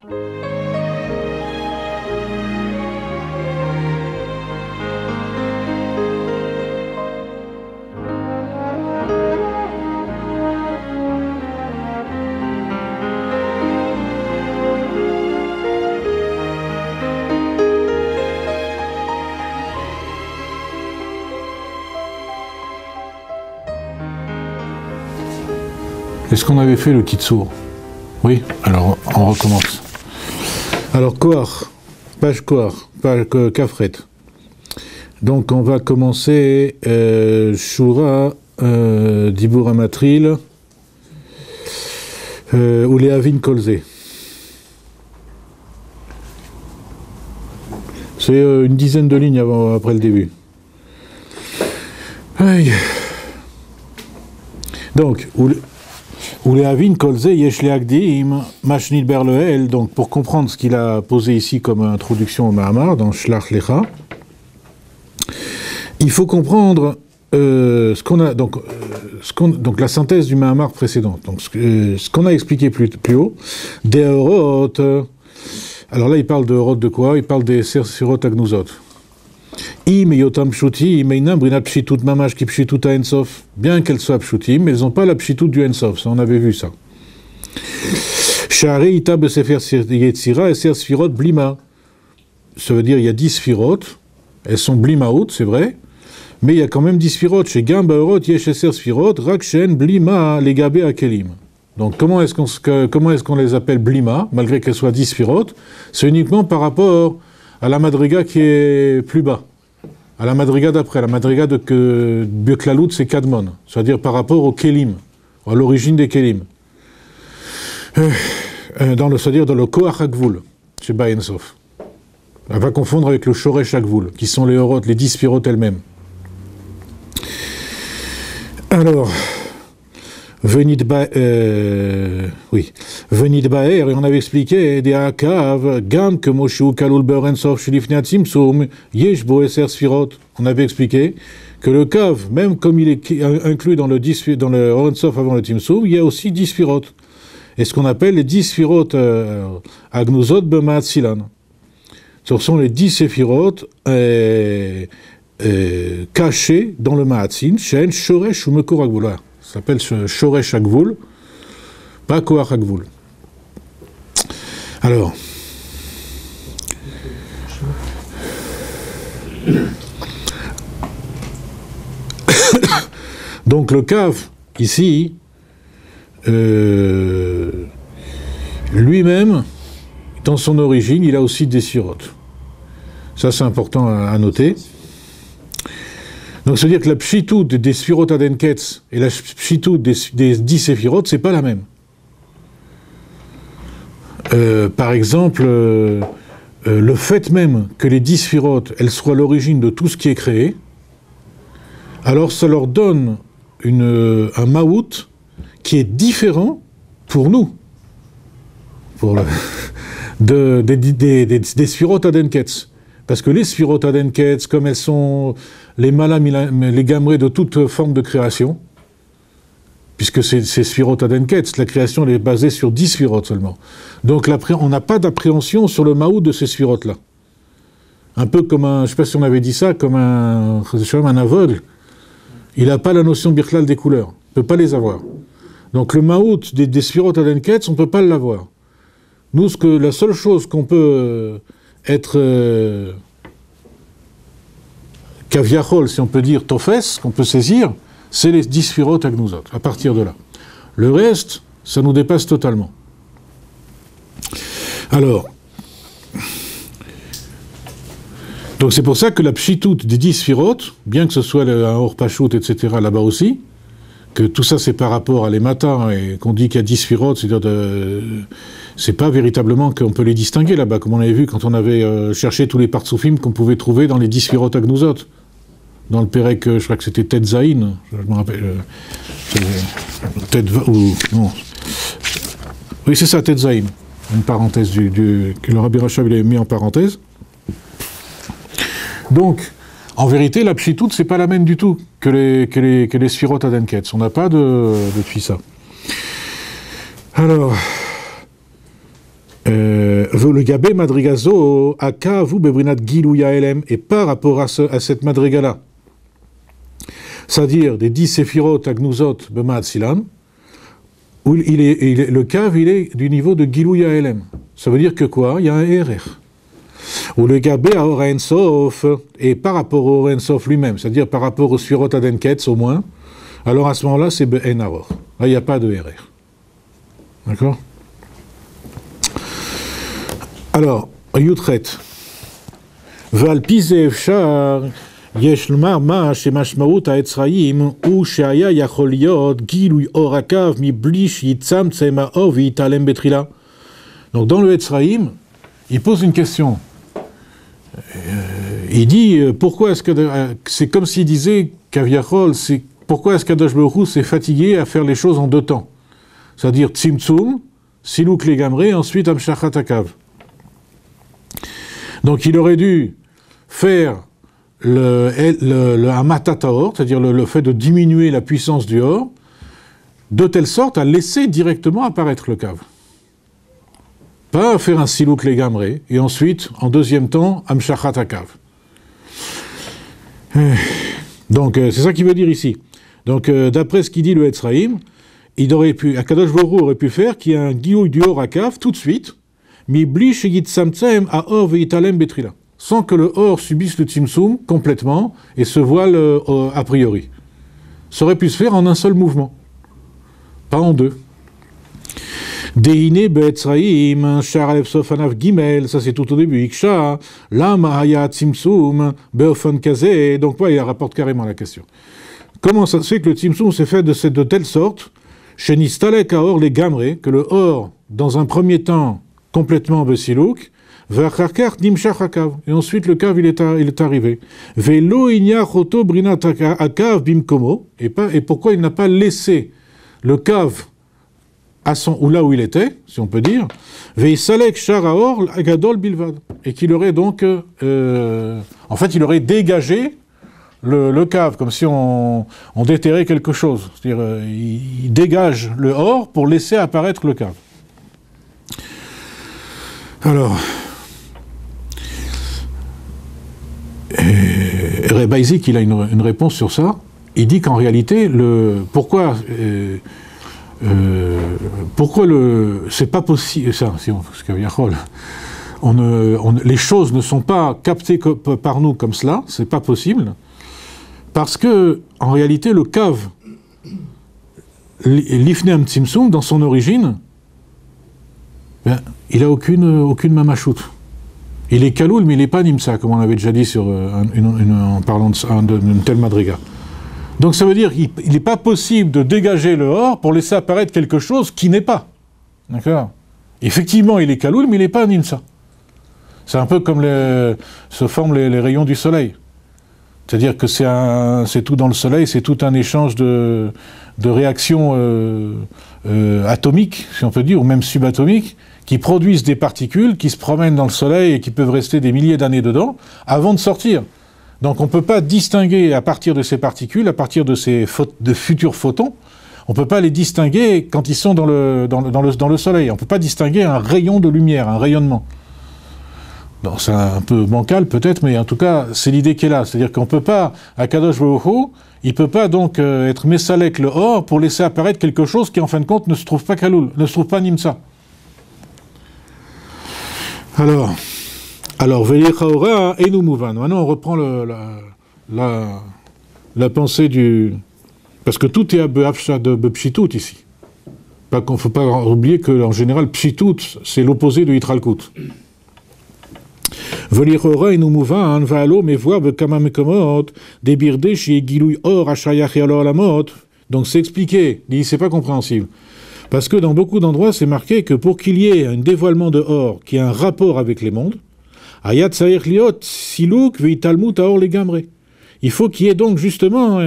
Est-ce qu'on avait fait le Kitsour? Oui, alors on recommence. Alors Kohar, page Kafret. Donc on va commencer Shura, Dibur Amatril, ou les Avin Kolze. C'est une dizaine de lignes après le début. Aïe. Donc, ou les Avin Kolze, Yesh le Agdim, Mashnil Berlehel, donc pour comprendre ce qu'il a posé ici comme introduction au Mahamar, dans Shlach Lecha, il faut comprendre ce qu'on a, donc la synthèse du Mahamar précédent, donc ce qu'on a expliqué plus haut, des Orot, alors là il parle de Orot de quoi? Il parle des Sefirot Agnuzot. Im yotam pshuti, imeinam brinat pshitut mamash ki pshitut ha ensof. Bien qu'elles soient pshutim, mais elles n'ont pas la pshitut du ensof. Ça, on avait vu ça. Shari ita besefer yetzira et ser sfirot blima. Ça veut dire il y a 10 sfirot. Elles sont blimaout, c'est vrai. Mais il y a quand même 10 sfirot. Chez Gamba Orot yesh eser sfirot rakshen blima legabe akelim. Donc comment est-ce qu'on les appelle blima, malgré qu'elles soient 10 sfirot? C'est uniquement par rapport à la madriga qui est plus bas, à la madriga d'après, la madriga de Bioklalout, c'est Kadmon, c'est-à-dire par rapport au Kélim, à l'origine des Kélim. C'est-à-dire dans le Koach Agvul, chez Bayen Sof. On va confondre avec le Shoresh Agvul, qui sont les Orot, les 10 spirotes elles-mêmes. Alors, Venid Baer, et on avait expliqué, des Akav, Gam, que Moshu, Kalul Berensof, Shilifnea Tzimtzum, Yesh Bo Eser Sfirot. On avait expliqué que le Kav, même comme il est inclus dans le Orensof avant le Tzimtzum, il y a aussi 10 Sfirot. Et ce qu'on appelle les 10 Sfirot Agnuzot B'Ma'atzilan. Ce sont les 10 Sefirot cachés dans le Ma'atzin, Shen, Shoresh ou Mekor Agvul. Ça s'appelle Shoresh Agvul, pas Koach Agvul. Alors, donc le Kav, ici, lui-même, dans son origine, il a aussi des sirotes. Ça, c'est important à noter. Donc, c'est-à-dire que la pshitout des Sfirot Adenketz et la pshitout des 10 Séphirot, c'est pas la même. Par exemple, le fait même que les 10 Sfirot, elles soient l'origine de tout ce qui est créé, alors ça leur donne un maout qui est différent pour nous, des Sfirot Adenketz. Parce que les Sfirot Adenketz, comme elles sont les malam, les gamrés de toute forme de création, puisque c'est Sfirot Adenketz, la création elle est basée sur 10 Sfirot seulement. Donc on n'a pas d'appréhension sur le maout de ces Sfirot-là. Un peu comme je ne sais pas si on avait dit ça, comme un aveugle, il n'a pas la notion birklal des couleurs, il ne peut pas les avoir. Donc le maout des Sfirot Adenketz, on ne peut pas l'avoir. Nous, la seule chose qu'on peut être kaviachol, si on peut dire tofes, qu'on peut saisir, c'est les 10 Sfirot Agnuzot, à partir de là. Le reste, ça nous dépasse totalement. Alors, donc c'est pour ça que la pshitout des 10 Sfirot, bien que ce soit un Or Pachout, etc., là-bas aussi, que tout ça c'est par rapport à les matins, et qu'on dit qu'il y a 10 Sfirot, c'est-à-dire c'est pas véritablement qu'on peut les distinguer là-bas, comme on avait vu quand on avait cherché tous les partsoufim qu'on pouvait trouver dans les 10 Sfirot Agnuzot. Dans le Pérec, je crois que c'était Tet Zaïn, je me rappelle. Non. Oui, c'est ça, Tet Zaïn. Une parenthèse que le Rabbi Rachab avait mis en parenthèse. Donc, en vérité, la pshitout, c'est pas la même du tout que les Sfirot Adenketz. On n'a pas de tfissa. Alors, le gabé madrigazo akavu bebrinat gilouya elem, et par rapport à cette madriga-là, c'est-à-dire des 10 séphirot agnuzot b'ma'at silam, où le cave il est du niveau de gilouya elem. Ça veut dire que quoi? Il y a un RR. Ou le gabé à Or Ensof, et par rapport au Or Ensof lui-même, c'est-à-dire par rapport au Sfirot Adenketz au moins, alors à ce moment-là, c'est Ben Aror. Là, il n'y a pas de RR. D'accord? Alors, Yutret. Val Pizev Shar, Yesh Lmar Ma, Shemashmaut Aetzraim, ou Shaya Yacholiot, Gilouy Orakav, Mi Blish, Yitzam, Tsema Ov, Yitalem Betrila. Donc, dans le Etzraim, il pose une question. Il dit, pourquoi est-ce que... c'est comme s'il disait, Kaviachol, c'est pourquoi est-ce qu'Akadosh Baruch Hu s'est fatigué à faire les choses en 2 temps? C'est-à-dire Tzimtzum, Siluk Legamre, ensuite Amshachat Akav. Donc il aurait dû faire le Hamatat Haor, c'est-à-dire le fait de diminuer la puissance du Or, de telle sorte à laisser directement apparaître le Kav. Pas faire un Siluk Legamre, et ensuite, en 2e temps, Amshachat Akav. Donc c'est ça qu'il veut dire ici. Donc, d'après ce qu'il dit le Etzraim, Akadosh Baruch Hu aurait pu faire qu'il y ait un Gilouy du Or Akav tout de suite, sans que le Or subisse le Tzimtzum complètement et se voile a priori. Ça aurait pu se faire en un seul mouvement, pas en 2. Deine be'etzraim, shar alef sof anav gimel, ça c'est tout au début, iksha, lama haya tzimtzum, be'ofan kazé, donc voilà, il rapporte carrément la question. Comment ça se fait que le tzimtzum s'est fait de telle sorte, chez Nistalek Haor les gamre, que le Or, dans un premier temps, complètement besiluk, ve'acharkar nimshach akav, et ensuite le kav il est arrivé. Ve'lo inyach oto brinat akav bimkomo, et pourquoi il n'a pas laissé le kav ou là où il était, si on peut dire, ve'isalek shar haor agadol bilvad, et qu'il aurait donc, en fait, il aurait dégagé le cave, comme si on déterrait quelque chose. C'est-à-dire, il dégage le Or pour laisser apparaître le cave. Alors, Reb Isaac, il a une réponse sur ça. Il dit qu'en réalité, pourquoi c'est pas possible, ça, les choses ne sont pas captées par nous comme cela, c'est pas possible. Parce que, en réalité, le cave, l'Ifneam Tzimtzum, dans son origine, il n'a aucune mamachout. Il est kaloul, mais il n'est pas nimsa, comme on avait déjà dit en parlant d'une telle madriga. Donc ça veut dire qu'il n'est pas possible de dégager le Or pour laisser apparaître quelque chose qui n'est pas. D'accord? Effectivement, il est kaloul, mais il n'est pas nimsa. C'est un peu comme se forment les rayons du soleil. C'est-à-dire que c'est tout dans le soleil, c'est tout un échange de réactions atomiques, si on peut dire, ou même subatomiques, qui produisent des particules qui se promènent dans le soleil et qui peuvent rester des milliers d'années dedans avant de sortir. Donc on ne peut pas distinguer à partir de ces particules, à partir de futurs photons, on ne peut pas les distinguer quand ils sont dans le soleil. On ne peut pas distinguer un rayon de lumière, un rayonnement. C'est un peu bancal peut-être, mais en tout cas, c'est l'idée qui est là. C'est-à-dire qu'on ne peut pas, à Kadosh Baruch Hu, il ne peut pas donc être messalek le Or pour laisser apparaître quelque chose qui en fin de compte ne se trouve pas kaloul, ne se trouve pas nimsa. Alors, Velir Haora et nous mouvan. Maintenant, on reprend la pensée du... Parce que tout est à Be'afsha de Pshitut ici. Il ne faut pas oublier qu'en général, Pshitut, c'est l'opposé de Yitralkut. Velir et nous mouvan, va allo, mais voir Bekama Mekomot, des birdés chez Gilouy Or, Ashayach et alors la mot. Donc c'est expliqué, il dit c'est pas compréhensible. Parce que dans beaucoup d'endroits, c'est marqué que pour qu'il y ait un dévoilement de Or qui a un rapport avec les mondes, Ayat Saïr Liot, Siluk, Veitalmut Aor les Gamré. Il faut qu'il y ait donc justement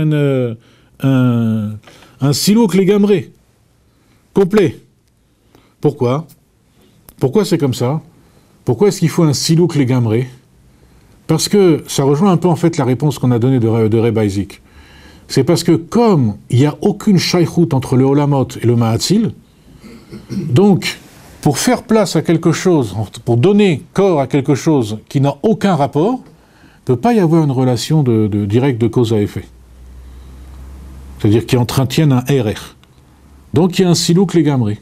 un Siluk les Gamré complet. Pourquoi? Pourquoi c'est comme ça? Pourquoi est-ce qu'il faut un Siluk les Gamré? Parce que ça rejoint un peu en fait la réponse qu'on a donnée de Reb Isaac. C'est parce que comme il n'y a aucune shaykhout entre le Olamot et le Mahatzil, donc pour faire place à quelque chose, pour donner corps à quelque chose qui n'a aucun rapport, il ne peut pas y avoir une relation directe de cause à effet. C'est-à-dire qui entretiennent un RR. Donc il y a un silouk légamré.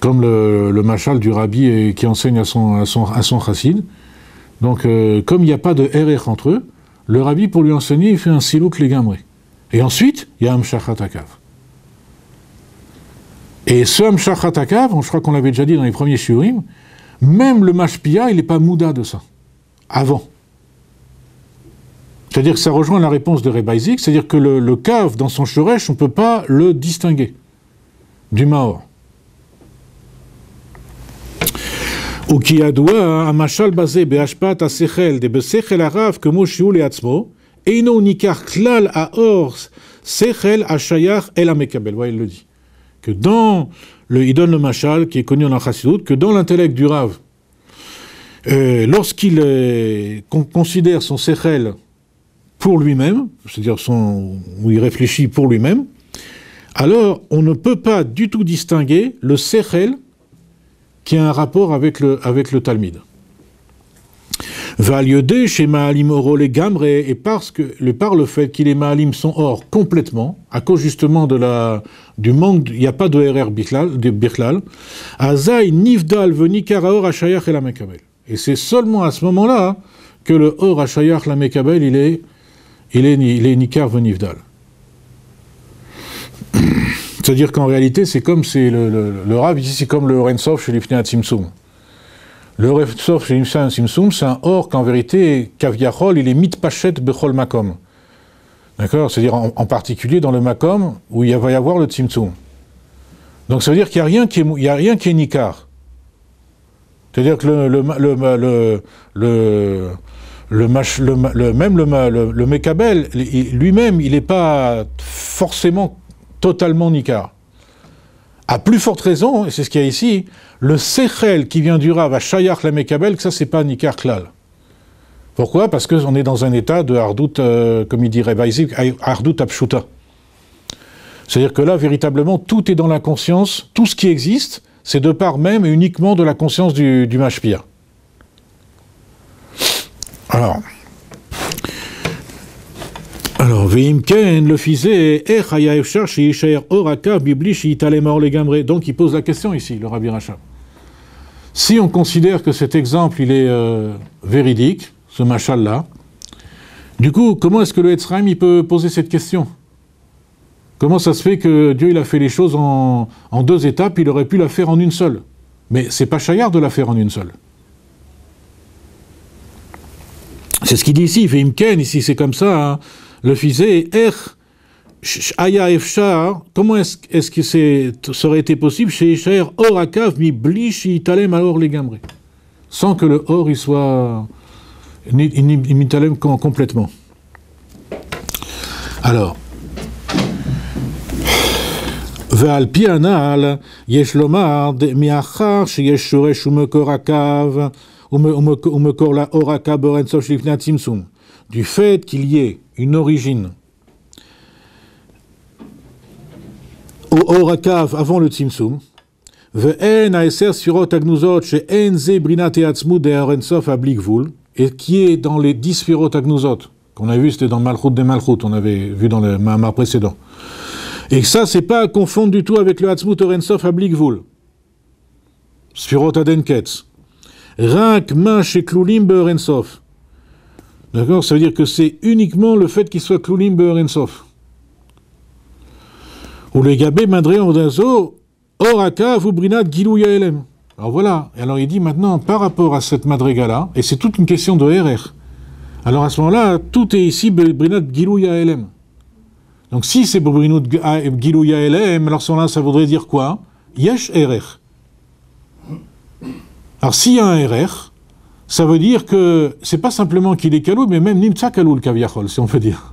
Comme le machal du rabbi qui enseigne à son chassid. Donc comme il n'y a pas de RR entre eux, le rabbi pour lui enseigner, il fait un silouk légamré. Et ensuite, il y a Amshachat Akav. Et ce Amshachat Akav, je crois qu'on l'avait déjà dit dans les premiers shiurim, même le mashpia, il n'est pas mouda de ça. Avant. C'est-à-dire que ça rejoint la réponse de Rebbe Isaac, c'est-à-dire que le cave dans son shoresh, on ne peut pas le distinguer du maor. Ou qui a doué un machal basé be'ashpat asechel de besechel arav comme shiul et atzmo, et non nikar klal aor sechel ashayach el amekabel. Voilà, il le dit. Que il donne le machal qui est connu en Chassidut, que dans l'intellect du Rav, lorsqu'il considère son sechel pour lui-même, c'est-à-dire où il réfléchit pour lui-même, alors on ne peut pas du tout distinguer le sechel qui a un rapport avec le Talmud. Valiode chez Maalim Oro les Gamre, et par le fait qu'il est Maalim son or complètement, à cause justement du manque, il n'y a pas de RR Bichlal, Azaï Nifdal venikar Or Hashayach el Amekabel. Et c'est seulement à ce moment-là que le Or Hashayach el Amekabel il est Nikar venivdal. C'est-à-dire qu'en réalité, c'est comme le Rav ici, c'est comme le Rensov chez l'Ifnei Tzimtzum. Le Rensov chez l'Ifnei Tzimtzum, c'est un or qu'en vérité, Kaviachol, il est mitpachet bechol makom. D'accord? C'est-à-dire en particulier dans le makom où il va y avoir le Tzimtzum. Donc ça veut dire qu'il n'y a rien qui est Nikar. C'est-à-dire que le Mekabel, lui-même, il n'est pas forcément totalement Nikar. À plus forte raison, et c'est ce qu'il y a ici, le Sechel qui vient du Rav à Shayach la Mekabel, que ça c'est pas Nikar Klal. Pourquoi? Parce qu'on est dans un état de Hardout, comme il dirait Baïzik, Hardout Apshuta. C'est-à-dire que là, véritablement, tout est dans la conscience, tout ce qui existe, c'est de part même et uniquement de la conscience du Mashpia. Alors, Veimken le fisait, donc il pose la question ici, le Rabbi Rachab. Si on considère que cet exemple, il est véridique, ce machal-là, du coup, comment est-ce que le Etzraim, il peut poser cette question? Comment ça se fait que Dieu, il a fait les choses en deux étapes, il aurait pu la faire en une seule? Mais c'est pas chayar de la faire en une seule. C'est ce qu'il dit ici, Veimken, ici c'est comme ça, hein. Le fisé, Aya Efshar, comment est-ce que ça aurait été possible chez Ishaer Orakav mi blishi italem alors les gamré, sans que le or il soit italem complètement. Alors, Ve'al pi anal yesh lomar miachar sheyesh shoresh umekor akav umekor la orakav berensof shlifnei tzimtzum, du fait qu'il y ait une origine au Orakav avant le Tzimtzum, et qui est dans les 10 Sfirot Agnuzot, qu'on a vu, c'était dans Malchut des Malchut, on avait vu dans le Mahamar précédent. Et ça, c'est pas à confondre du tout avec le Atzmut Orensof à Blikvul. Sfirot Adenketz. Rak ma sheklulim be'orensof. D'accord? Ça veut dire que c'est uniquement le fait qu'il soit Klulim Be'orensof. Ou les Gabé Madré Ondazo, Oraka Vubrinat Gilou Yaelem. Alors voilà. Et alors il dit maintenant, par rapport à cette Madrega-là, et c'est toute une question de RR. Alors à ce moment-là, tout est ici Brinat Gilou Yaelem. Donc si c'est Brinat Gilou Yaelem, alors à ce moment-là, ça voudrait dire quoi? Yesh RR. Alors s'il y a un RR, ça veut dire que c'est pas simplement qu'il est kaloul, mais même nimtsa kaloul kaviachol, si on peut dire.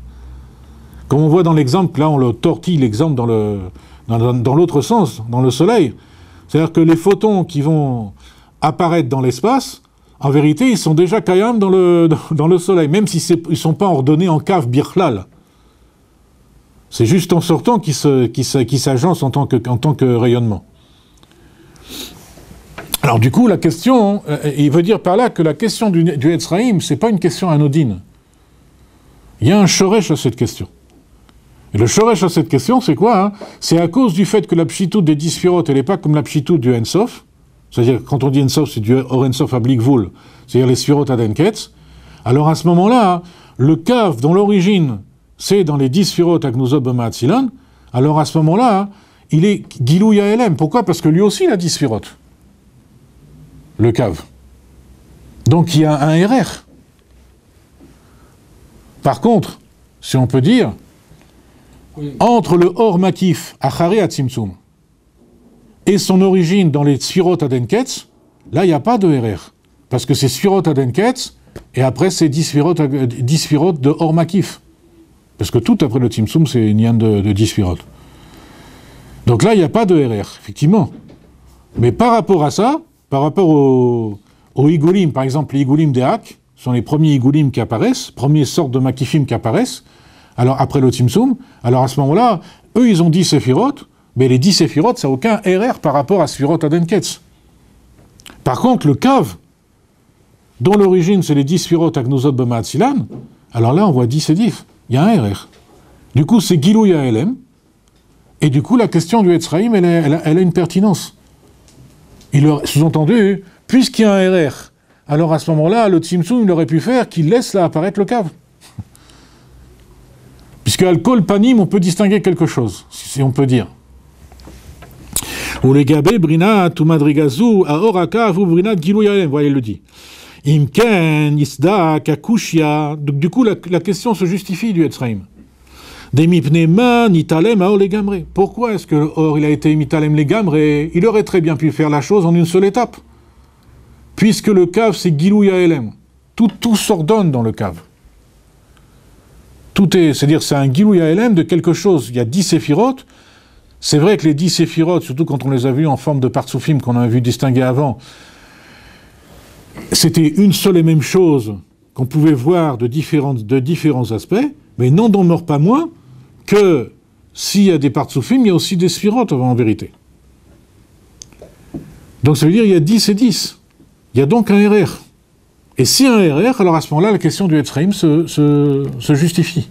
Comme on voit dans l'exemple, là on le tortille l'exemple dans l'autre sens, dans le soleil. C'est-à-dire que les photons qui vont apparaître dans l'espace, en vérité, ils sont déjà kayam dans le soleil, même si ils ne sont pas ordonnés en kaf birchlal. C'est juste en sortant qu'ils s'agencent en tant que rayonnement. Alors du coup, la question, il veut dire par là que la question du Etzraïm, c'est pas une question anodine. Il y a un shoresh à cette question. Et le shoresh à cette question, c'est quoi, hein? C'est à cause du fait que la pshitout des 10 sphirotes, elle n'est pas comme la pshitout du Ensof. C'est-à-dire, quand on dit Ensof, c'est du Or Ensof à Blikvul, c'est-à-dire les sphirotes Adenketz. Alors à ce moment-là, le Kav, dont l'origine, c'est dans les 10 sphirotes Agnuzot B'Ma'atzilan, alors à ce moment-là, il est Gilou Yaelem. Pourquoi? Parce que lui aussi, il a 10 sphirotes. Le Kav. Donc il y a un RR. Par contre, si on peut dire, oui, entre le Or Makif, Acharé Atzimtzum, et son origine dans les Sphirot Adenketz, là, il n'y a pas de RR. Parce que c'est Sphirot Adenketz, et après, c'est 10 Sphirot de Or Makif. Parce que tout après le Tzimtzum, c'est une yann de 10 Sphirot. Donc là, il n'y a pas de RR, effectivement. Mais par rapport à ça, par rapport aux Igulim, par exemple, les Igulim des Hak, sont les premiers Igulim qui apparaissent, premières sortes de Makifim qui apparaissent, alors après le Tzimtzum, alors à ce moment-là, eux, ils ont 10 Séphirot, mais les 10 Séphirot, ça n'a aucun RR par rapport à Séphirot Adenketz. Par contre, le Kav, dont l'origine c'est les 10 Séphirot Agnuzot B'Ma'atzilan, alors là, on voit 10 et 10. Il y a un RR. Du coup, c'est Gilou Yaelem, et du coup, la question du Etzraïm, elle a une pertinence. Sous-entendu, puisqu'il y a un RR, alors à ce moment-là, le Tzimtzum, il aurait pu faire qu'il laisse là apparaître le Kav. Puisque Al-Kol Panim, on peut distinguer quelque chose, si on peut dire. Ou les Gabé, Brina, Tumadrigazu, Aoraka, vous Brina, Gilou Yaelem, voyez, il le dit. Imken, Isda, Kakushia. Donc, du coup, la question se justifie du Etzraïm. Demipnema, Nitalem, Aor les Gamré. Pourquoi est-ce que Or il a été Mitalem les Gamré? Il aurait très bien pu faire la chose en une seule étape. Puisque le Kav, c'est Gilou Yaelem. Tout s'ordonne dans le Kav. C'est-à-dire, c'est un Gilou Yaelem de quelque chose. Il y a 10 séphirotes. C'est vrai que les 10 séphirotes, surtout quand on les a vus en forme de partsoufim, qu'on a vu distinguer avant, c'était une seule et même chose qu'on pouvait voir de différents aspects, mais n'en demeure pas moins que s'il y a des partsoufim, il y a aussi des sphirotes en vérité. Donc ça veut dire qu'il y a 10 et 10. Il y a donc un RR. Et s'il y a un RR, alors à ce moment-là, la question du Etzraïm se justifie.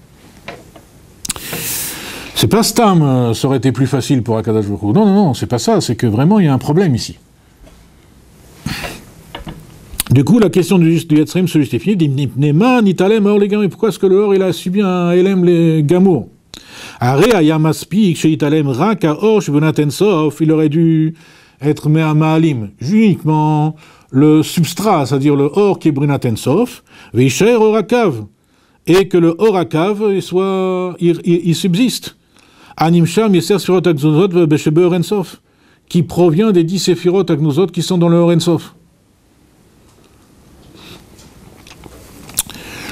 C'est pas Stam, ça aurait été plus facile pour Akadosh Baruch Hu. Non, c'est pas ça, c'est que vraiment il y a un problème ici. Du coup, la question du Etzraïm se justifie. Nema, Nitalem, Or les Gamour. Pourquoi est-ce que le Or il a subi un Elem les Gamour? Are Ayamaspik, chez Italem, Raka Or, Shibonatensov, il aurait dû être Ma'alim, uniquement le substrat, c'est-à-dire le Or qui est Brinatensov, Veisher Orakav, et que le Orakav il subsiste. Animsham Yeser Sphirot Agnuzot Beshebe Orensov, qui provient des 10 Séphirot Agnuzot qui sont dans le Orensov.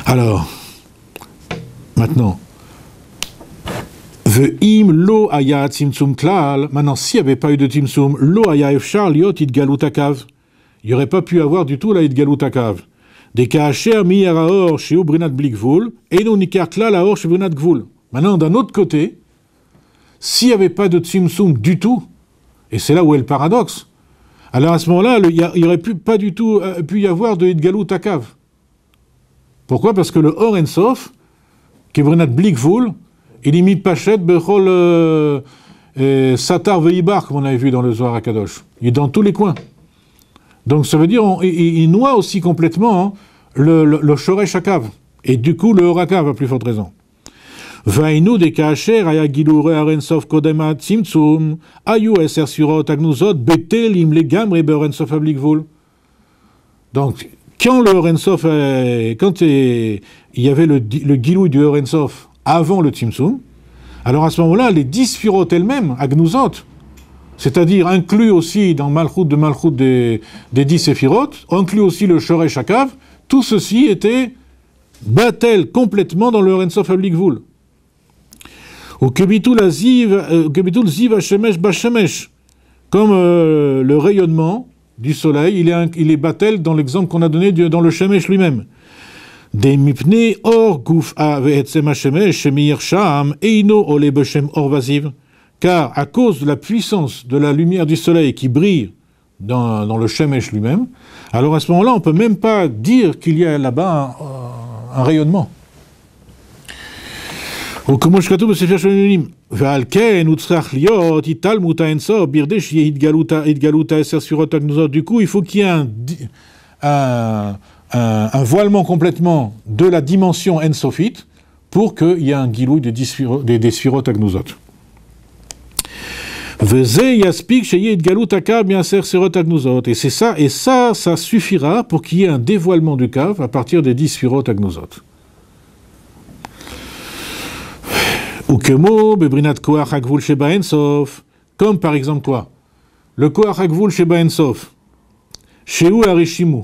Alors, maintenant, Ve'im lo aya tzimtzum klal, maintenant s'il n'y avait pas eu de tzimtzum, lo aya efshar liot idgalut akav, il n'y aurait pas pu avoir du tout la idgalut akav. Des ka'asher mi yaraor sheu brinat blikvul, et non nikar klal aor sheu brinat gvul. Maintenant, d'un autre côté, s'il n'y avait pas de tzimtzum du tout, et c'est là où est le paradoxe, alors à ce moment-là, il n'y aurait pas du tout pu y avoir de idgalut akav. Pourquoi? Parce que le Or Ensof, qui est Brinat Blikvul, il imite Pachet, Bechol, Satar Veibar, comme on avait vu dans le Zohar HaKadosh. Il est dans tous les coins. Donc ça veut dire, il noie aussi complètement le Shoresh Hakav. Et du coup, le Or Hakav a plus forte raison. Vainu de Kacher, Aya Gilure Arensof Kodema Tzimtzum, Ayu Eser Surot Agnuzot, Betelim Legam Reber Ensof Ablikvul. Donc, quand le Orensof, quand il y avait le Gilou du Orensof avant le Tzimtzum, alors à ce moment-là, les 10 Sphirot elles-mêmes, Agnuzot, c'est-à-dire inclus aussi dans Malchut des 10 Séphirot, inclus aussi le Shoresh Hakav, tout ceci était batel complètement dans le Orensof Ablikvul. Au Kebitul Ziv Hashemesh Bashemesh, comme le rayonnement du soleil, il est batel dans l'exemple qu'on a donné dans le Shemesh lui-même. Des mipne or guf a ve'etzem hashemesh shemir sham eino ole beshem or vasiv. Car à cause de la puissance de la lumière du soleil qui brille dans le Shemesh lui-même, alors à ce moment-là, on ne peut même pas dire qu'il y a là-bas un rayonnement. או כמו שכתוב בספר של העניינים, ועל כן הוא צריך להיות התעלמות האינסוף, בכדי שיהיה התגלות 10 ספירות הגנוזות. Du coup, il faut qu'il y ait un voilement complètement de la dimension ensofite pour qu'il y ait un gilouï des sphirotes agnouzot. וזה יספיק שיהיה התגלות הקו מ10 ספירות הגנוזות. Et ça suffira pour qu'il y ait un dévoilement du cave à partir des 10 sphirotes agnouzot. Comme par exemple quoi? Le Koach HaGvul Sheba Ensof, Shehu HaReshimu.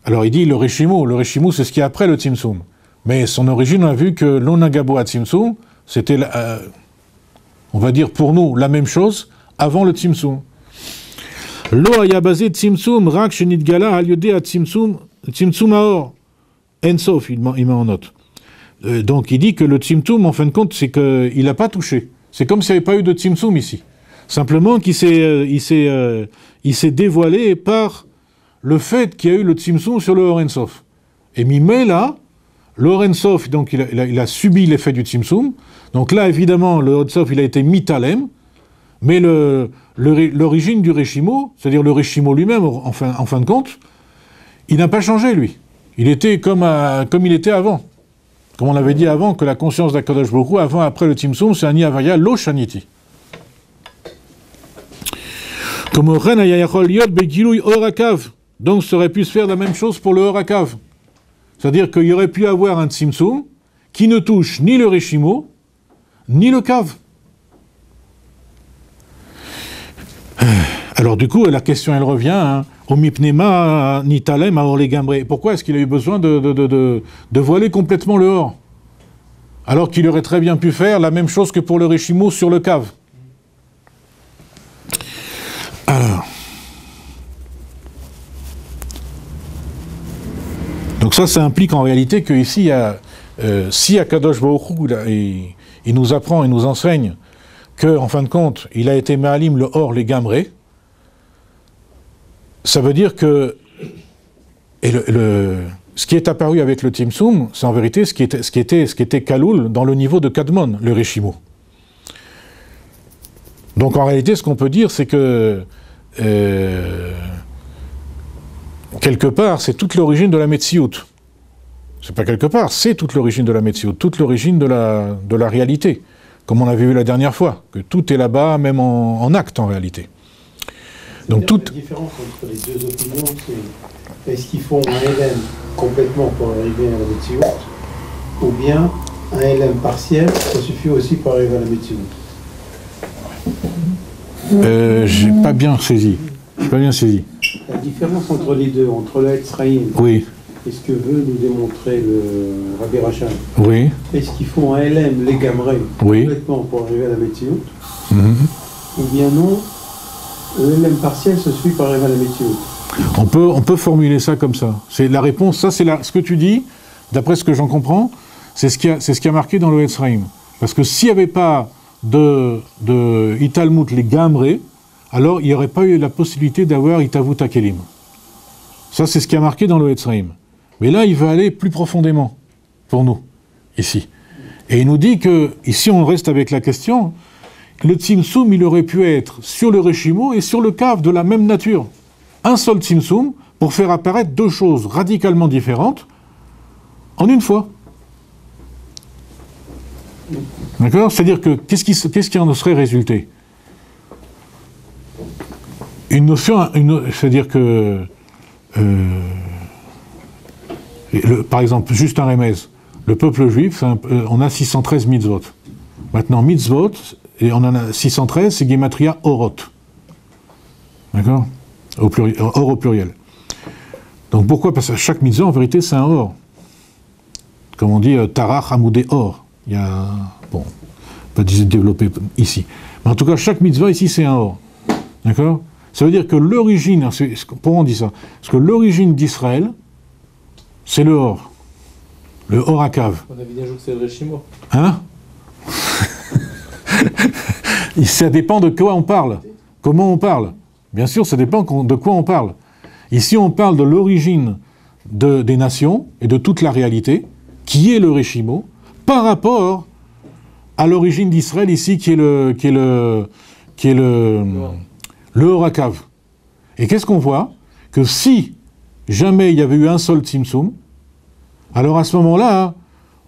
Alors il dit le Reshimu c'est ce qui est après le Tzimtzum. Mais son origine, on a vu que l'Onagabo à Tzimtzum, c'était, on va dire pour nous, la même chose avant le Tzimtzum. Lo haya basé Tzimtzum, rak shenidgala al yodé à Tzimtzum haor. Ensof, il met en note. Donc il dit que le Tzimtzum, en fin de compte, c'est qu'il n'a pas touché. C'est comme s'il n'y avait pas eu de Tzimtzum ici. Simplement qu'il s'est dévoilé par le fait qu'il y a eu le Tzimtzum sur le Or Ensof. Et Mimela, le Or Ensof, donc il a subi l'effet du Tzimtzum. Donc là, évidemment, le Or Ensof, il a été mitalem. Mais l'origine du Reshimo, c'est-à-dire le Reshimo lui-même, en fin de compte, il n'a pas changé, lui. Il était comme il était avant. Comme on l'avait dit avant, que la conscience d'Akadosh Baruch Hu, avant, après le Tzimtzum, c'est un Yavaya lo Shaniti. Comme Ochen Ayayachol Liot Begilouy Orakav. Donc ça aurait pu se faire la même chose pour le Orakav. C'est-à-dire qu'il y aurait pu avoir un Tzimtzum qui ne touche ni le Reshimo, ni le Kav. Alors du coup, la question elle revient, au Mipnema Nitalem à Orlegambre. Pourquoi est-ce qu'il a eu besoin de voiler complètement le Or? Alors qu'il aurait très bien pu faire la même chose que pour le Reshimo sur le Kav. Alors. Donc ça implique en réalité que ici, si Akadosh Baruch Hu, il nous apprend, il nous enseigne que, en fin de compte, il a été Ma'alim le Or les Gamré, ça veut dire que ce qui est apparu avec le Tzimtzum, c'est en vérité ce qui était Kaloul dans le niveau de Kadmon, le Reshimo. Donc en réalité, ce qu'on peut dire, c'est que quelque part, c'est toute l'origine de la Metsiout. C'est pas quelque part, c'est toute l'origine de la Metsiout, toute l'origine de la réalité, comme on avait vu la dernière fois, que tout est là-bas, même en acte en réalité. Donc toute la différence entre les deux opinions, c'est est-ce qu'ils font un LM complètement pour arriver à la Metsiout, ou bien un LM partiel, ça suffit aussi pour arriver à la Metsiout. J'ai pas bien saisi. La différence entre les deux, entre le Etzraïm, oui. et ce que veut nous démontrer le Rabbi Rachel, oui. Est-ce qu'ils font un LM, les Gamré, oui. complètement pour arriver à la Metsiout, ou bien non, le LM partiel se suit pour arriver à la Metsiout? On peut formuler ça comme ça. C'est la réponse, ça c'est ce que tu dis, d'après ce que j'en comprends, c'est ce qui a marqué dans le Etzraïm. Parce que s'il n'y avait pas de Italmut les Gamré, alors il n'y aurait pas eu la possibilité d'avoir Itavut Akelim. Ça, c'est ce qui a marqué dans le Etzraïm. Mais là, il veut aller plus profondément, pour nous, ici. Et il nous dit que, ici on reste avec la question, le Tzimtzum, il aurait pu être sur le Reshimo et sur le Kav de la même nature. Un seul Tzimtzum pour faire apparaître deux choses radicalement différentes en une fois. D'accord? C'est-à-dire que, qu'est-ce qui en serait résulté? Une notion, c'est-à-dire que, par exemple, juste un remez, le peuple juif, on a 613 mitzvot. Maintenant, mitzvot, et on en a 613, c'est Gematria Orot. D'accord? Or au pluriel. Donc pourquoi? Parce que chaque mitzvah, en vérité, c'est un or. Comme on dit, Tarach Hamoudé Or. Il y a, bon, pas développer ici. Mais en tout cas, chaque mitzvah ici, c'est un or. D'accord? Ça veut dire que l'origine, pourquoi on dit ça? Parce que l'origine d'Israël, c'est le or. Le or à cave. On avait dit un jour que c'est le Reshimo. Hein? Ça dépend de quoi on parle. Comment on parle. Bien sûr, ça dépend de quoi on parle. Ici, on parle de l'origine des nations et de toute la réalité, qui est le Réchimo, par rapport à l'origine d'Israël ici, qui est le Horakav. Et qu'est-ce qu'on voit? Que si jamais il y avait eu un seul Tzimtzum, alors à ce moment-là,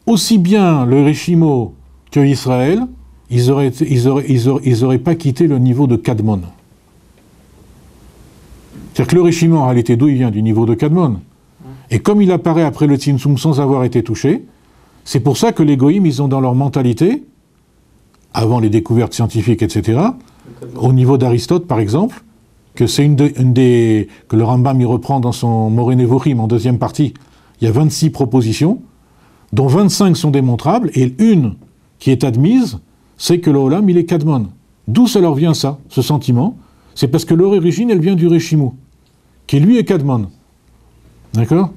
aussi bien le Réchimo que Israël, ils auraient pas quitté le niveau de Kadmon. C'est-à-dire que le Réchimo, en réalité, d'où il vient? Du niveau de Kadmon. Et comme il apparaît après le Tzimtzum sans avoir été touché, c'est pour ça que les Goïm, ils ont dans leur mentalité, avant les découvertes scientifiques, etc., au niveau d'Aristote, par exemple, que c'est que le Rambam y reprend dans son Moreh Nevuchim, en deuxième partie, il y a 26 propositions, dont 25 sont démontrables, et une qui est admise, c'est que le Olam, il est Kadmon. D'où ça leur vient ça, ce sentiment? C'est parce que leur origine, elle vient du Réchimo, qui lui est Kadmon. D'accord?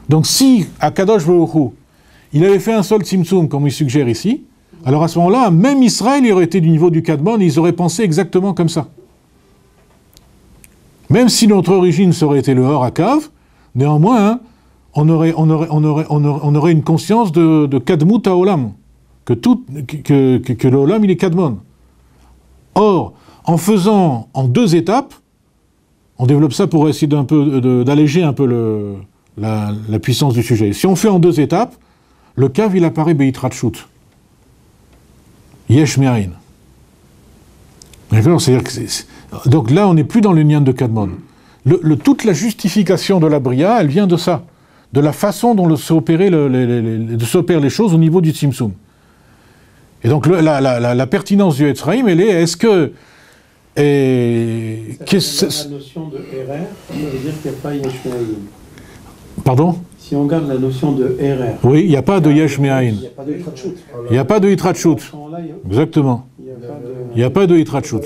Donc si, à Kadosh Baruch Hu, il avait fait un seul Tzimtzum, comme il suggère ici, alors à ce moment-là, même Israël, il aurait été du niveau du Kadmon, et ils auraient pensé exactement comme ça. Même si notre origine serait été le Horakav, néanmoins, hein, on aurait une conscience de Kadmut Haolam, que le Olam, il est Kadmon. Or, en faisant en 2 étapes, on développe ça pour essayer d'alléger un peu la puissance du sujet. Si on fait en 2 étapes, le Kav, il apparaît Beitratshut. Yesh Me'ain. D'accord? C'est-à-dire que donc là, on n'est plus dans le Nyan de Kadmon. Toute la justification de la Bria, elle vient de ça, de la façon dont s'opèrent les choses au niveau du Tzimtzum. Et donc la pertinence du Etzraïm, elle est, est-ce que... La notion de RR, ça veut dire qu'il n'y a pas Yesh Me'ain. Pardon? Si on garde la notion de RR... Oui, il n'y a pas de Yesh Me'ain. Il n'y a pas de Hitratshut. Il n'y a pas de Hitratshut. Exactement. Il n'y a pas de Hitratshut.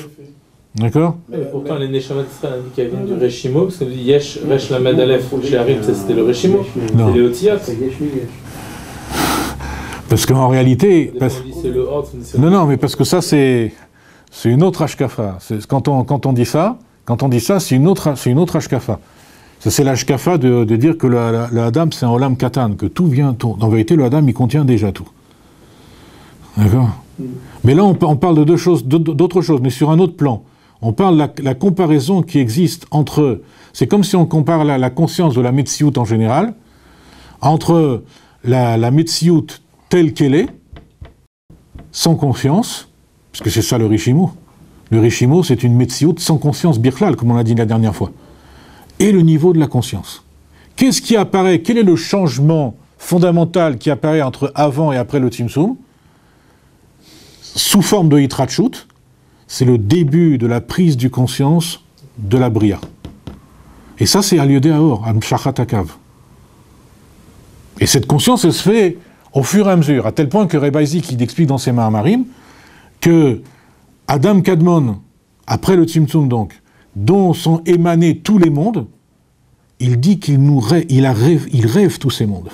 D'accord? Et pourtant, les Neshamat d'Israël indiquent qu'elles viennent du Réchimo, parce que dit Yesh, Resh Lamed Aleph, chez Harim, c'était le Réchimo. C'est les Otiyot. Parce qu'en réalité... Non, mais parce que ça, c'est une autre Ashkafa. Quand on dit ça, c'est une autre Ashkafa. C'est l'Ashkafa de dire que le Adam, c'est un Olam Katan, que tout vient... En vérité, le Adam, il contient déjà tout. D'accord? Mais là, on parle de d'autres choses, mais sur un autre plan. On parle de la comparaison qui existe entre... C'est comme si on compare la conscience de la Metsiout en général, entre la Metsiout telle qu'elle est, sans conscience, parce que c'est ça le Réchimo. Le Réchimo, c'est une Metsiout sans conscience birklal, comme on l'a dit la dernière fois. Et le niveau de la conscience. Qu'est-ce qui apparaît? Quel est le changement fondamental qui apparaît entre avant et après le Tzimtzum? Sous forme de Hitratshut, c'est le début de la prise du conscience de la Bria. Et ça, c'est Al-Yodé Aor, Am-Shachat Akav. Et cette conscience, elle se fait au fur et à mesure, à tel point que Rebbe Isaac, il explique dans ses Mahamarim que Adam Kadmon, après le Tzimtzum donc, dont sont émanés tous les mondes, il dit qu'il rêve tous ces mondes.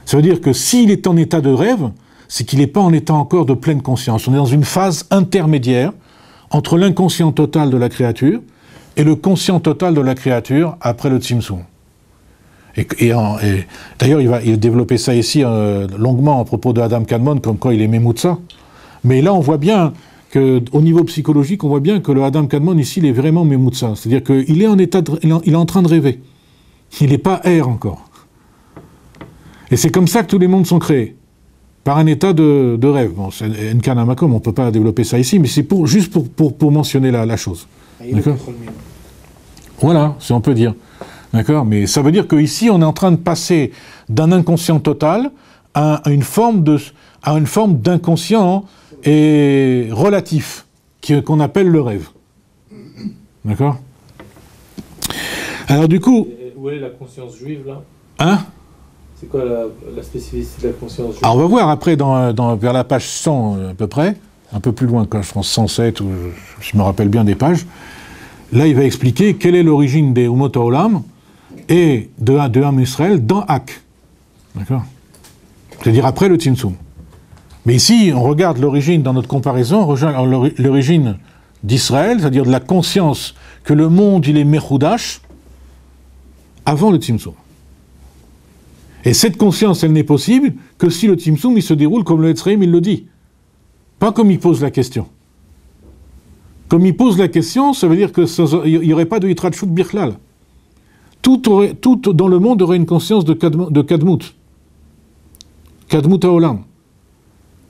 Ça veut dire que s'il est en état de rêve, c'est qu'il n'est pas en état encore de pleine conscience. On est dans une phase intermédiaire entre l'inconscient total de la créature et le conscient total de la créature après le Tzimtzum. Et d'ailleurs, il va développer ça ici longuement à propos de Adam Kadmon, comme quoi il est Memutsa. Mais là, on voit bien qu'au niveau psychologique, on voit bien que le Adam Kadmon ici, il est vraiment Memutsa. C'est-à-dire qu'il est il est en train de rêver. Il n'est pas air encore. Et c'est comme ça que tous les mondes sont créés. Par un état de rêve. Bon, c'est Nkanamakom, on ne peut pas développer ça ici, mais c'est juste pour mentionner la chose. D'accord? Voilà, si on peut dire. D'accord? Mais ça veut dire qu'ici, on est en train de passer d'un inconscient total à une forme d'inconscient et relatif, qu'on appelle le rêve. D'accord? Alors du coup... Où est la conscience juive, là? Hein? C'est quoi la spécificité de la conscience juive? Alors on va voir après, vers la page 100 à peu près, un peu plus loin, quand je pense 107, ou je me rappelle bien des pages, là il va expliquer quelle est l'origine des Umot Haolam et de Am Yisraël dans Ak. D'accord? C'est-à-dire après le Tzimtzum. Mais ici, on regarde l'origine dans notre comparaison, on regarde l'origine d'Israël, c'est-à-dire de la conscience que le monde, il est Mechoudash, avant le Tzimtzum. Et cette conscience, elle n'est possible que si le Tzimtzum, il se déroule comme le Etzraïm, il le dit. Pas comme il pose la question. Comme il pose la question, ça veut dire qu'il n'y aurait pas de Yitrachut Birklal. Tout dans le monde aurait une conscience de Kadmut. Kadmut Haolam.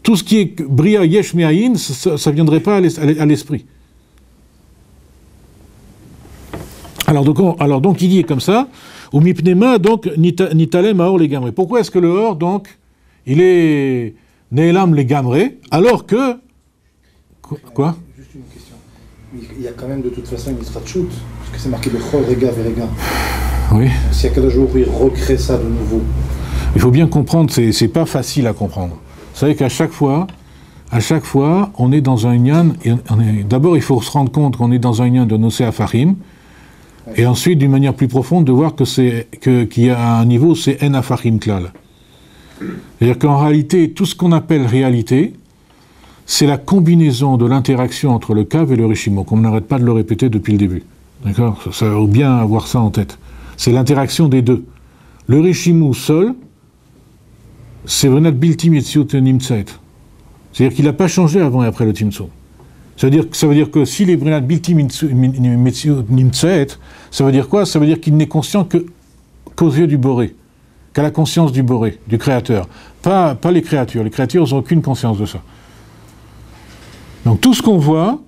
Tout ce qui est Bria Yesh Me'ayin, ça ne viendrait pas à l'esprit. Alors donc il dit comme ça, ou Mipnema, donc Nitalem Aor les Gamré. Pourquoi est-ce que le Or, donc, il est Ne'elam les Gamré, alors que. Quoi? Juste une question. Il y a quand même de toute façon une Yitrachut, parce que c'est marqué Bechol Rega Verega. Oui. Si à quel jour il recrée ça de nouveau. Il faut bien comprendre, c'est pas facile à comprendre. Vous savez qu'à chaque fois, on est dans un Inyan. D'abord, il faut se rendre compte qu'on est dans un Inyan de Nosé Afarim, et ensuite, d'une manière plus profonde, de voir qu'il y a un niveau, c'est En Afarim Klal. C'est-à-dire qu'en réalité, tout ce qu'on appelle réalité, c'est la combinaison de l'interaction entre le Kav et le Rishimo, comme on n'arrête pas de le répéter depuis le début. D'accord? Ça faut bien avoir ça en tête. C'est l'interaction des deux. Le Rishimo seul, c'est Vrenat Bilti Metziut Nimtzaet. C'est-à-dire qu'il n'a pas changé avant et après le Tzimtzum. Ça veut dire que s'il est Vrenat Bilti Metziut Nimtzaet, ça veut dire quoi? Ça veut dire qu'il n'est conscient qu'aux yeux du Boré, qu'à la conscience du Boré, du Créateur. Pas les créatures. Les créatures n'ont aucune conscience de ça. Donc tout ce qu'on voit,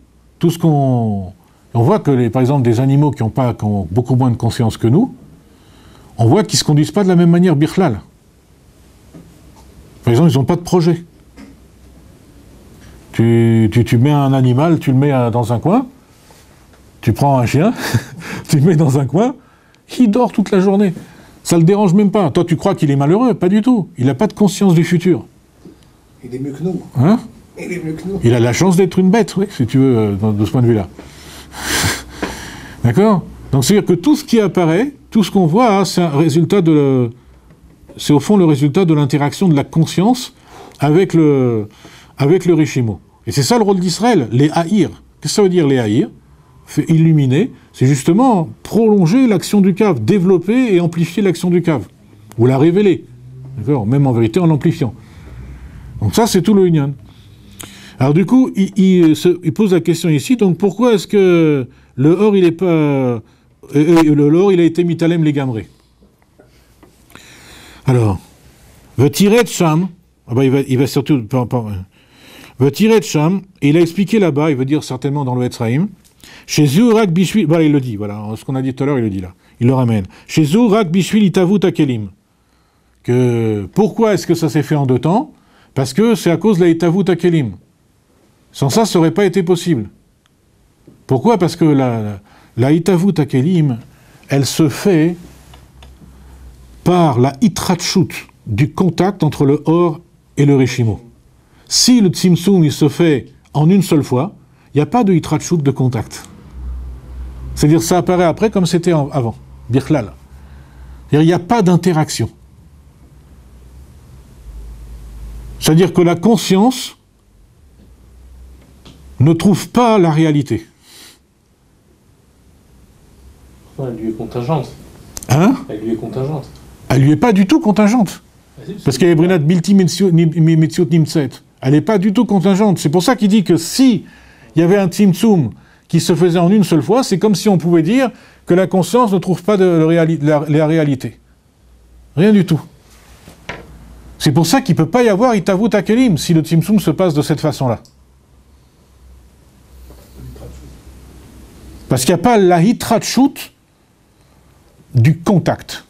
on voit que par exemple des animaux qui ont beaucoup moins de conscience que nous, on voit qu'ils ne se conduisent pas de la même manière Birklal. Par exemple, ils n'ont pas de projet. Tu mets un animal, tu le mets dans un coin, tu prends un chien, tu le mets dans un coin, il dort toute la journée. Ça ne le dérange même pas. Toi, tu crois qu'il est malheureux? Pas du tout. Il n'a pas de conscience du futur. Il est mieux que nous. Hein? Il est mieux que nous. Il a la chance d'être une bête, oui, si tu veux, de ce point de vue-là. D'accord? Donc, c'est-à-dire que tout ce qui apparaît, tout ce qu'on voit, c'est un résultat c'est au fond le résultat de l'interaction de la conscience avec le Rishimo. Et c'est ça le rôle d'Israël, les haïr. Qu'est-ce que ça veut dire les haïr? Illuminer, c'est justement prolonger l'action du Kav, développer et amplifier l'action du Kav. Ou la révéler. D'accord? Même en vérité en l'amplifiant. Donc ça, c'est tout le Inyan. Alors du coup, il pose la question ici, donc pourquoi est-ce que le Or, il est pas... le Or, il a été mitalem les gamré. Alors, Vetiret Sham, il va surtout... Vetiret Sham, et il a expliqué là-bas, il veut dire certainement dans le Etzraïm, chez Zurak Bishvil, voilà, il le dit, voilà, ce qu'on a dit tout à l'heure, il le dit là, il le ramène. Chez Zurak Bishvil Itavut Akelim. Que pourquoi est-ce que ça s'est fait en 2 temps? Parce que c'est à cause de la Itavut Akelim. Sans ça n'aurait pas été possible. Pourquoi? Parce que la Itavut Akelim, elle se fait par la Itrachut du contact entre le Or et le Rishimo. Si le Tzimtzum il se fait en une seule fois, il n'y a pas de Itrachut de contact. C'est-à-dire ça apparaît après comme c'était avant, Birklal. C'est-à-dire il n'y a pas d'interaction. C'est-à-dire que la conscience ne trouve pas la réalité. Elle lui est contingente. Hein? Elle lui est contingente. Elle lui est pas du tout contingente. Parce qu'elle est Brinat Bilti Metziut Nimtzaet. Elle n'est pas du tout contingente. C'est pour ça qu'il dit que si il y avait un Tzimtzum qui se faisait en une seule fois, c'est comme si on pouvait dire que la conscience ne trouve pas la réalité. Rien du tout. C'est pour ça qu'il ne peut pas y avoir Itavut Akelim si le Tzimtzum se passe de cette façon-là. Parce qu'il n'y a pas la Hitrachut du contact.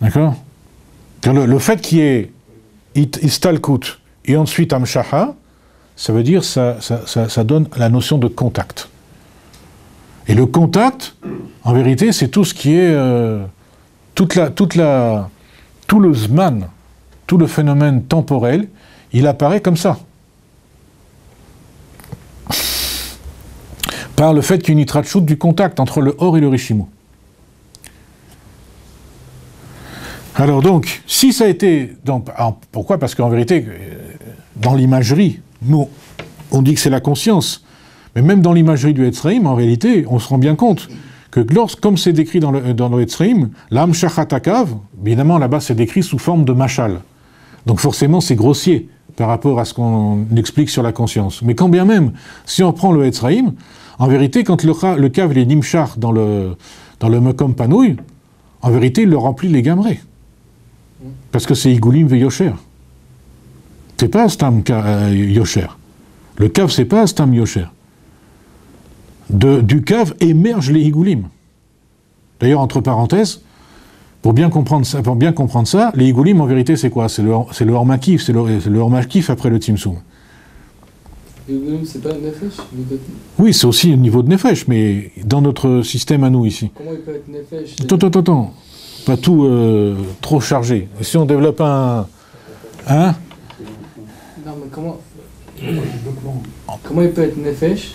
D'accord? Le fait qu'il y ait Istalkut et ensuite Amshaha, ça veut dire ça donne la notion de contact. Et le contact, en vérité, c'est tout ce qui est tout le Zman, tout le phénomène temporel, il apparaît comme ça. Par le fait qu'il y a une Itrachut du contact entre le Or et le Rishimo. Alors donc, si ça a été... pourquoi? Parce qu'en vérité, dans l'imagerie, nous, on dit que c'est la conscience. Mais même dans l'imagerie du Etzraïm, en réalité, on se rend bien compte que comme c'est décrit dans le Etzraïm, l'Am Shachatakav, évidemment là-bas c'est décrit sous forme de machal. Donc forcément c'est grossier par rapport à ce qu'on explique sur la conscience. Mais quand bien même, si on prend le Etzraïm, en vérité, quand le Kav est Nimshach dans le Mekom Panouï, en vérité il le remplit les gamrés. Parce que c'est Igoulim ve Yosher. C'est pas Stam Yosher. Le Kav c'est pas Stam Yosher. Du Kav émergent les Igoulim. D'ailleurs, entre parenthèses, pour bien comprendre ça, les Igoulim, en vérité, c'est quoi? C'est le Hor-Makif, c'est le Hor-Makif après le Tzimtzum. Les Igoulim, c'est pas le Nefesh? Oui, c'est aussi au niveau de Nefesh, mais dans notre système à nous, ici. Comment il peut être Nefesh? Attends. Pas tout trop chargé. Et si on développe un... Hein? Non, mais comment il peut être Nefesh?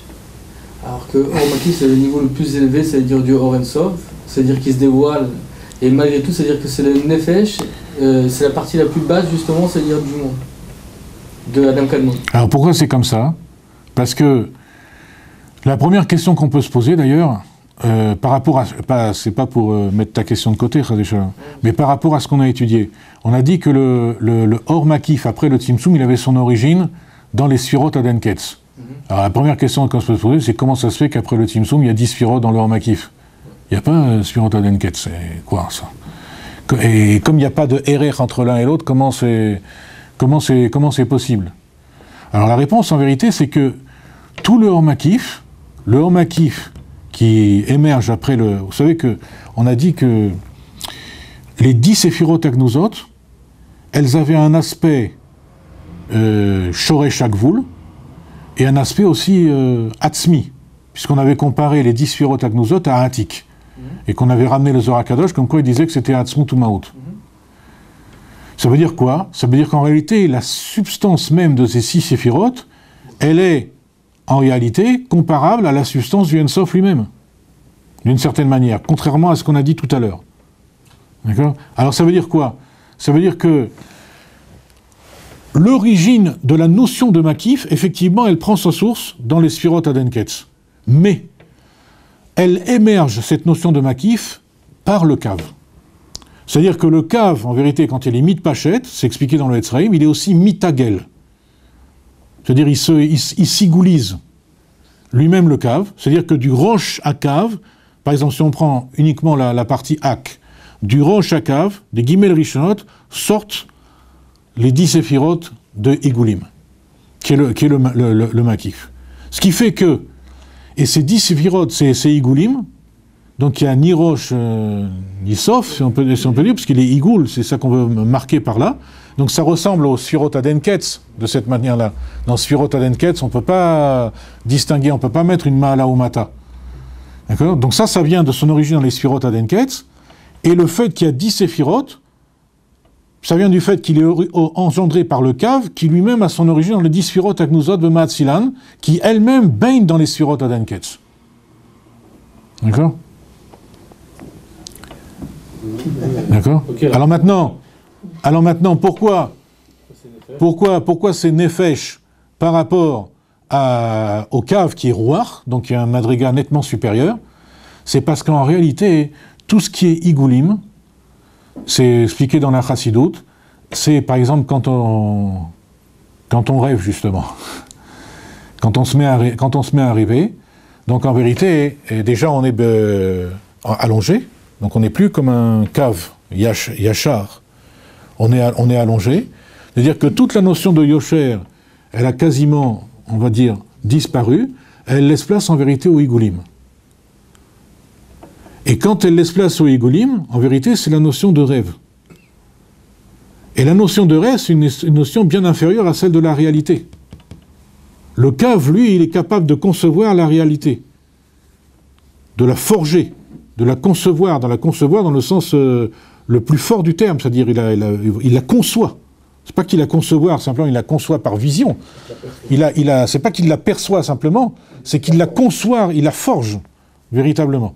Alors que Hor-Makif, c'est le niveau le plus élevé, c'est-à-dire du Or En-Sof, c'est-à-dire qu'il se dévoile, et malgré tout, c'est-à-dire que c'est le Nefesh, c'est la partie la plus basse, justement, c'est-à-dire du monde, de Adam Kadmon. Alors pourquoi c'est comme ça? Parce que la première question qu'on peut se poser, d'ailleurs, par rapport à... c'est pas pour mettre ta question de côté, Khadisha, mais par rapport à ce qu'on a étudié, on a dit que le Hor-Makif, après le Tzimtzum, il avait son origine dans les Sfirot Adenketz. Alors la première question qu'on se peut se poser, c'est comment ça se fait qu'après le Tzimtzum, il y a 10 Sfirot dans le Hor-Makif? Il n'y a pas Sfirot Adenketz, c'est quoi ça? Et comme il n'y a pas de Erer entre l'un et l'autre, comment c'est possible? Alors la réponse en vérité, c'est que tout le Hor-Makif qui émerge après le... Vous savez qu'on a dit que les 10 Séphirot Agnuzot, elles avaient un aspect Shoresh Agvul, et un aspect aussi Atzmi, puisqu'on avait comparé les 10 Sfirot Agnuzot à Atik, et qu'on avait ramené le Zohar HaKadosh comme quoi il disait que c'était Atzmut ou Maout. Ça veut dire quoi? Ça veut dire qu'en réalité, la substance même de ces 6 Séphirot, elle est en réalité comparable à la substance du En-Sof lui-même, d'une certaine manière, contrairement à ce qu'on a dit tout à l'heure. D'accord? Alors ça veut dire quoi? Ça veut dire que l'origine de la notion de Makif, effectivement, elle prend sa source dans les Sfirot Adenketz. Mais elle émerge, cette notion de Makif, par le Kav. C'est-à-dire que le Kav, en vérité, quand il est mitpachet, c'est expliqué dans le Etzraïm, il est aussi mitagel. C'est-à-dire il sigoulise lui-même le Kav. C'est-à-dire que du Rosh à Kav, par exemple, si on prend uniquement la partie Ak, du Rosh à Kav, des Gimel Rishonot, sortent les 10 séphirot de Igoulim, qui est le Makif. Ce qui fait que, et ces 10 séphirot, c'est Igoulim, donc il y a ni Rosh, ni Sof, si on peut dire, parce qu'il est Igoul, c'est ça qu'on veut marquer par là. Donc ça ressemble au Sfirot Adenketz, de cette manière-là. Dans Sfirot Adenketz, on ne peut pas distinguer, on ne peut pas mettre une Ma'ala ou Mata. D'accord? Donc ça vient de son origine dans les Sfirot Adenketz, et le fait qu'il y a 10 séphirot, ça vient du fait qu'il est engendré par le Kav, qui lui-même a son origine dans les 10 Sfirot Agnuzot de Ma'atzilan, qui elles-mêmes baignent dans les Sfirot Adenketz. D'accord? D'accord? Okay. Alors maintenant, pourquoi c'est Nefesh par rapport au Kav qui est Ruach, donc qui est un madriga nettement supérieur? C'est parce qu'en réalité, tout ce qui est Igoulim, c'est expliqué dans la Chassidut, c'est par exemple quand on rêve justement, quand on se met à rêver, donc en vérité, déjà on est allongé, donc on n'est plus comme un Kav, Yachar, on est allongé, c'est-à-dire que toute la notion de Yosher, elle a quasiment, on va dire, disparu, elle laisse place en vérité au Igoulim. Et quand elle laisse place au Igoulim, en vérité, c'est la notion de rêve. Et la notion de rêve, c'est une notion bien inférieure à celle de la réalité. Le Kav, lui, il est capable de concevoir la réalité, de la forger, de la concevoir dans le sens le plus fort du terme, c'est-à-dire il la conçoit. C'est pas qu'il la concevoir, simplement il la conçoit par vision. C'est pas qu'il la perçoit simplement, c'est qu'il la conçoit, il la forge, véritablement.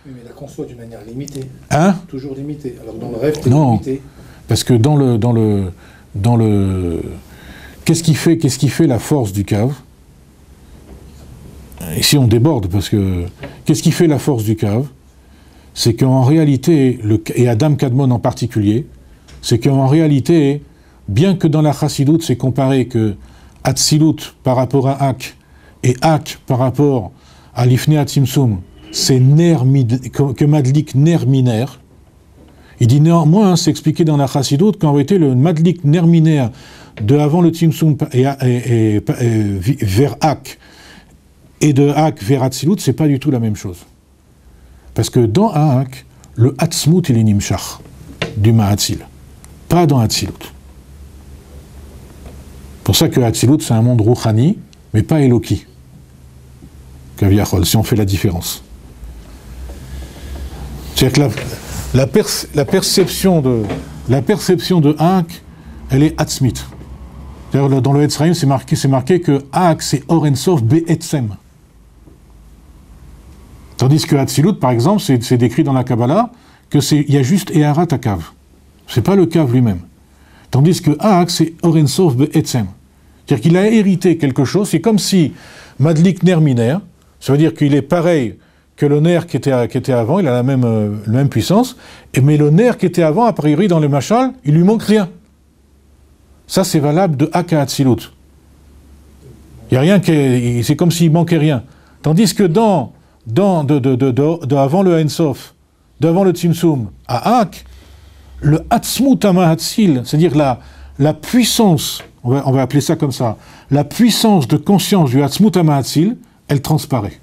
Oui, mais la conçoit d'une manière limitée. Hein? Toujours limitée. Alors dans le rêve, t'es limité. Parce que dans le qu'est-ce qui fait la force du Kav? ici on déborde, parce que qu'est-ce qui fait la force du cave? C'est qu'en réalité, et Adam Kadmon en particulier, c'est qu'en réalité, bien que dans la Chassidoute, c'est comparé que Hatzilut par rapport à Ak, et Ak par rapport à l'Ifne Hatzimtzum, c'est que Madlik ner miner. Il dit néanmoins, c'est expliqué dans la Chassidoute qu'en réalité, le Madlik ner miner de avant le Tzimtzum et vers Ak, et de Ak vers Hatzilut, c'est pas du tout la même chose. Parce que dans Ak, le Hatzmut, il est Nimshach, du Mahatzil, pas dans Hatzilut. C'est pour ça que Hatzilut, c'est un monde Rouchani, mais pas Eloki. Kaviachol, si on fait la différence. C'est-à-dire que la perception de Ak, elle est Hatzmit. D'ailleurs, dans le Etzraïm, c'est marqué que Ak, c'est Orensov Be'etzem. Tandis que Hatzilut, par exemple, c'est décrit dans la Kabbalah qu'il y a juste Eharat Akav. C'est pas le Kav lui-même. Tandis que Ak, c'est Orensov Be'etzem. C'est-à-dire qu'il a hérité quelque chose, c'est comme si Madlik ner miner, ça veut dire qu'il est pareil que le nerf qui était avant, il a la même puissance, mais le nerf qui était avant, a priori, dans le Machal, il lui manque rien. Ça, c'est valable de Ak à Hatzilut. Il n'y a rien c'est comme s'il manquait rien. Tandis que avant le Ein-Sof, d'avant le Tzimtzum, à Ak, le Hatzmut HaMahatzil, c'est-à-dire la puissance, on va appeler ça comme ça, la puissance de conscience du Hatzmut HaMahatzil, elle transparaît.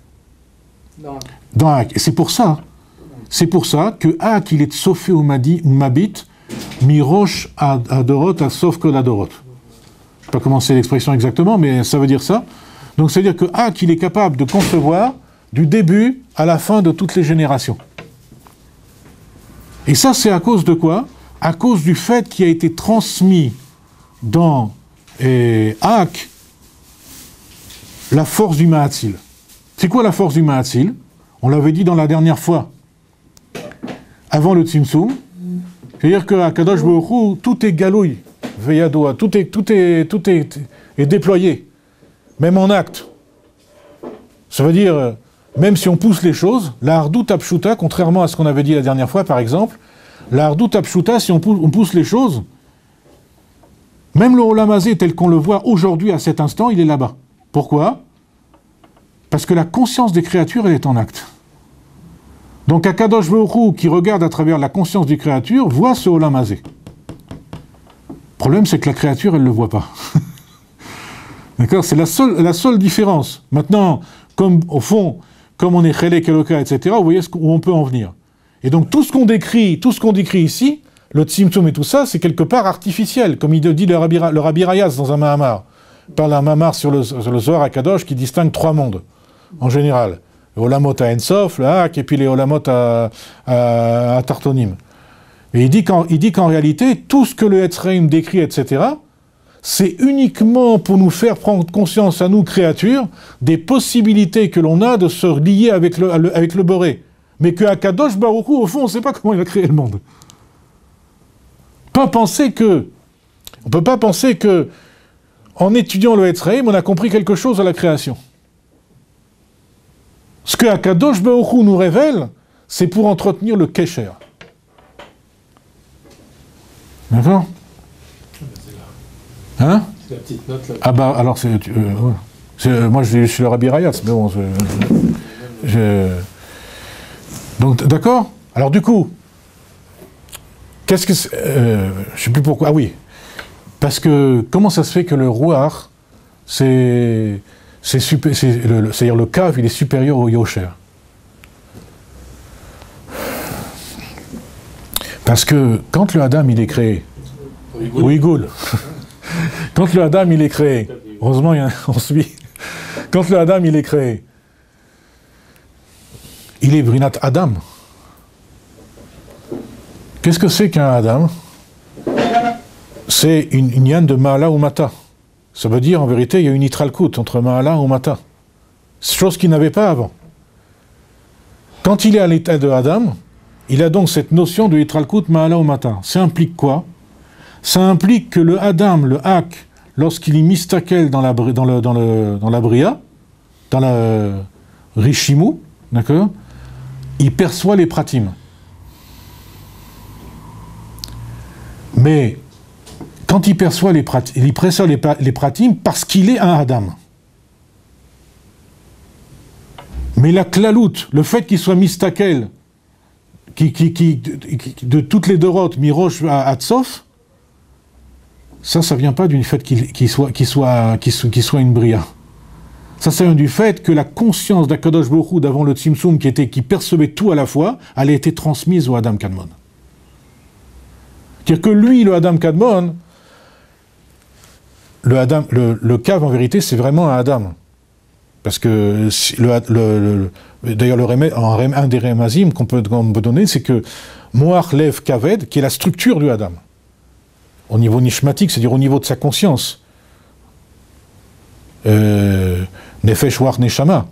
Dans Ak. Et c'est pour ça que Ak, il est Tsofé ou Mabit, Mirosh Adorot à Sof Kol Adorot. Je ne sais pas comment c'est l'expression exactement, mais ça veut dire ça. Donc ça veut dire que Ak, il est capable de concevoir du début à la fin de toutes les générations. Et ça, c'est à cause de quoi? À cause du fait qu'il a été transmis dans Ak la force du Mahatzil. C'est quoi la force du Mahatzil? On l'avait dit dans la dernière fois. Avant le Tzimtzum, c'est-à-dire qu'à Kadosh Baruch Hu, tout est galouille, veyadoa, tout est déployé, même en acte. Ça veut dire, même si on pousse les choses, la Hardout Apshuta, contrairement à ce qu'on avait dit la dernière fois, par exemple, la Hardout Apshuta, si on pousse les choses, même le Olam Hazé tel qu'on le voit aujourd'hui à cet instant, il est là-bas. Pourquoi? Parce que la conscience des créatures, elle est en acte. Donc Akadosh Baruch Hu, qui regarde à travers la conscience des créatures, voit ce Olam Hazé. Le problème, c'est que la créature, elle ne le voit pas. D'accord? C'est la seule différence. Maintenant, au fond, comme on est Chelek Eloka, etc., vous voyez où on peut en venir. Et donc tout ce qu'on décrit ici, le Tzimtzum et tout ça, c'est quelque part artificiel, comme il dit le Rabbi Rayaz dans un Mahamar. Il parle d'un Mahamar sur le Zohar HaKadosh qui distingue 3 mondes, en général. Le Olamot à Ensof, le Hak, et puis les Olamot à Tartonim. Et il dit qu'en réalité, tout ce que le Etzraïm décrit, etc., c'est uniquement pour nous faire prendre conscience à nous, créatures, des possibilités que l'on a de se lier avec le Boré. Mais que Akadosh Baruch Hu, au fond, on ne sait pas comment il a créé le monde. On ne peut pas penser que, en étudiant le Etzraïm, on a compris quelque chose à la création. Ce que Akadosh Baruch Hu nous révèle, c'est pour entretenir le Kesher. D'accord? Hein? C'est la petite note là. Ah bah alors moi je suis le Rabbi Rayatz, mais bon, donc d'accord. Alors du coup, qu'est-ce que je sais plus pourquoi. Ah oui, parce que comment ça se fait que le Ruach, c'est-à-dire le Kav, il est supérieur au Yosher? Parce que quand le Adam il est créé, ou Igoul, quand le Adam il est créé, heureusement on suit, quand le Adam il est créé, il est Brinat Adam. Qu'est-ce que c'est qu'un Adam? C'est une yann de Ma'ala ou Mata. Ça veut dire en vérité il y a une itralkut entre Ma'ala ou Mata. Chose qu'il n'avait pas avant. Quand il est à l'état de Adam, il a donc cette notion de itralkut Ma'ala ou Mata. Ça implique quoi? Ça implique que le Adam, le Hak, lorsqu'il est mistakel dans la Bria, dans la Rishimu, d'accord, il perçoit les pratim. Mais quand il perçoit les pratim parce qu'il est un Adam. Mais la klalout, le fait qu'il soit mistakel, de toutes les dorotes, mirosh à Tsof, ça vient pas du fait qu'il soit une bria. Ça vient du fait que la conscience d'Akadosh Baruch Hu d'avant le Tzimtzum qui percevait tout à la fois, elle a été transmise au Adam Kadmon. C'est-à-dire que lui, le Adam Kadmon, le Kav en vérité, c'est vraiment un Adam. Parce que d'ailleurs, un des Remazim qu'on peut donner, c'est que Moach Lev Kaved, qui est la structure du Adam, au niveau nishmatique, c'est-à-dire au niveau de sa conscience, Nefesh War Neshama,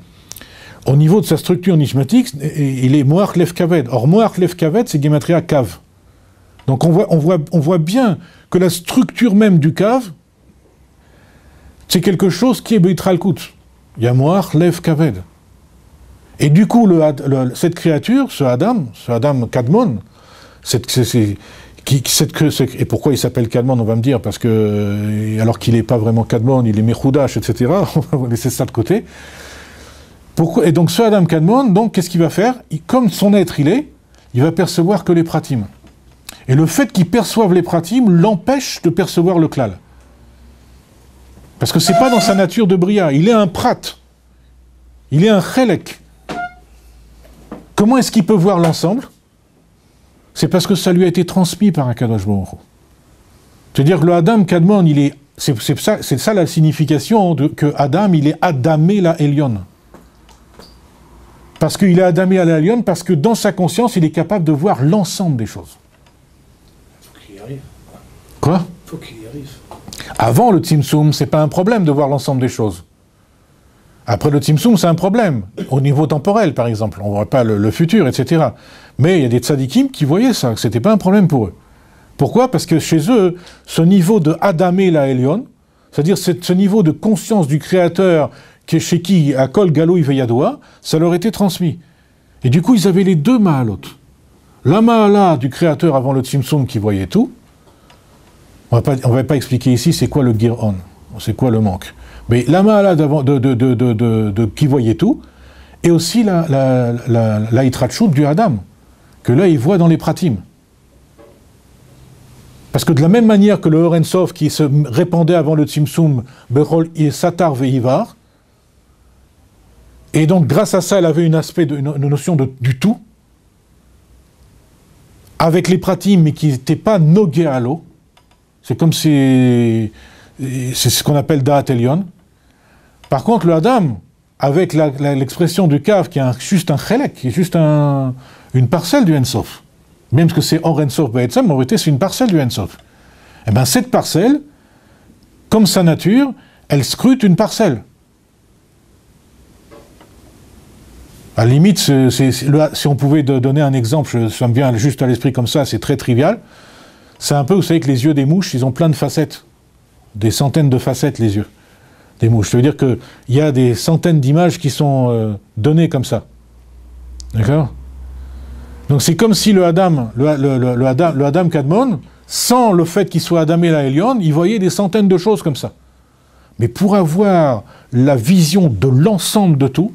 au niveau de sa structure nishmatique, il est Moach Lev Kaved. Or, Moach Lev Kaved, c'est Gematria Kav. Donc on voit bien que la structure même du Kav, c'est quelque chose qui est Beitralkut. Il y a Moach Lev Kaved. Et du coup, cette créature, ce Adam Kadmon, et pourquoi il s'appelle Kadmon, on va me dire, parce que, alors qu'il n'est pas vraiment Kadmon, il est Mechoudash, etc., on va laisser ça de côté. Et donc ce Adam Kadmon, donc, qu'est-ce qu'il va faire? Comme son être il va percevoir que les pratim. Et le fait qu'il perçoive les pratim l'empêche de percevoir le klal. Parce que c'est pas dans sa nature de bria, il est un prat, il est un chelek. Comment est-ce qu'il peut voir l'ensemble? C'est parce que ça lui a été transmis par un Kadosh Baruch Hu. C'est-à-dire que le Adam Kadmon, c'est ça la signification que Adam, il est Adamé la Elyon. Parce qu'il est Adamé à la Elyon, parce que dans sa conscience, il est capable de voir l'ensemble des choses. Il faut qu'il y arrive. Quoi? Il faut qu'il y arrive. Avant le Tzimtzum, c'est pas un problème de voir l'ensemble des choses. Après le Tzimtzum, c'est un problème. Au niveau temporel, par exemple. On ne voit pas le futur, etc. Mais il y a des tzadikim qui voyaient ça, que c'était pas un problème pour eux. Pourquoi? Parce que chez eux, ce niveau de Adamé la Elyon, c'est-à-dire ce niveau de conscience du Créateur chez qui, à Kol Galou Veyadoua, ça leur était transmis. Et du coup, ils avaient les deux Mahalot. La Mahala du Créateur avant le Tzimtzum qui voyait tout. On ne va pas expliquer ici c'est quoi le Gir'on, c'est quoi le manque. Mais la Mahala qui voyait tout, et aussi la Itrachut du Adam, que là il voit dans les pratim. Parce que de la même manière que le Or En Sof qui se répandait avant le Tzimtzum, Bechol Satar Veivar, et donc grâce à ça elle avait une notion du tout, avec les pratim, mais qui n'étaient pas nogé à l'eau. C'est comme si c'est ce qu'on appelle Da'at Elyon. Par contre, le Adam, avec l'expression du Kav, qui est juste un chelek, qui est juste une parcelle du Ensof, même que c'est Or Ensof Ba'etzem, en réalité c'est une parcelle du Ensof. Et bien cette parcelle, comme sa nature, elle scrute une parcelle. À la limite, si on pouvait donner un exemple, ça me vient juste à l'esprit comme ça, c'est très trivial. C'est un peu, vous savez que les yeux des mouches, ils ont plein de facettes. Des centaines de facettes, les yeux des mouches. Ça veut dire qu'il y a des centaines d'images qui sont données comme ça. D'accord? Donc c'est comme si le Adam Kadmon, sans le fait qu'il soit Adamé la Elyon, il voyait des centaines de choses comme ça. Mais pour avoir la vision de l'ensemble de tout,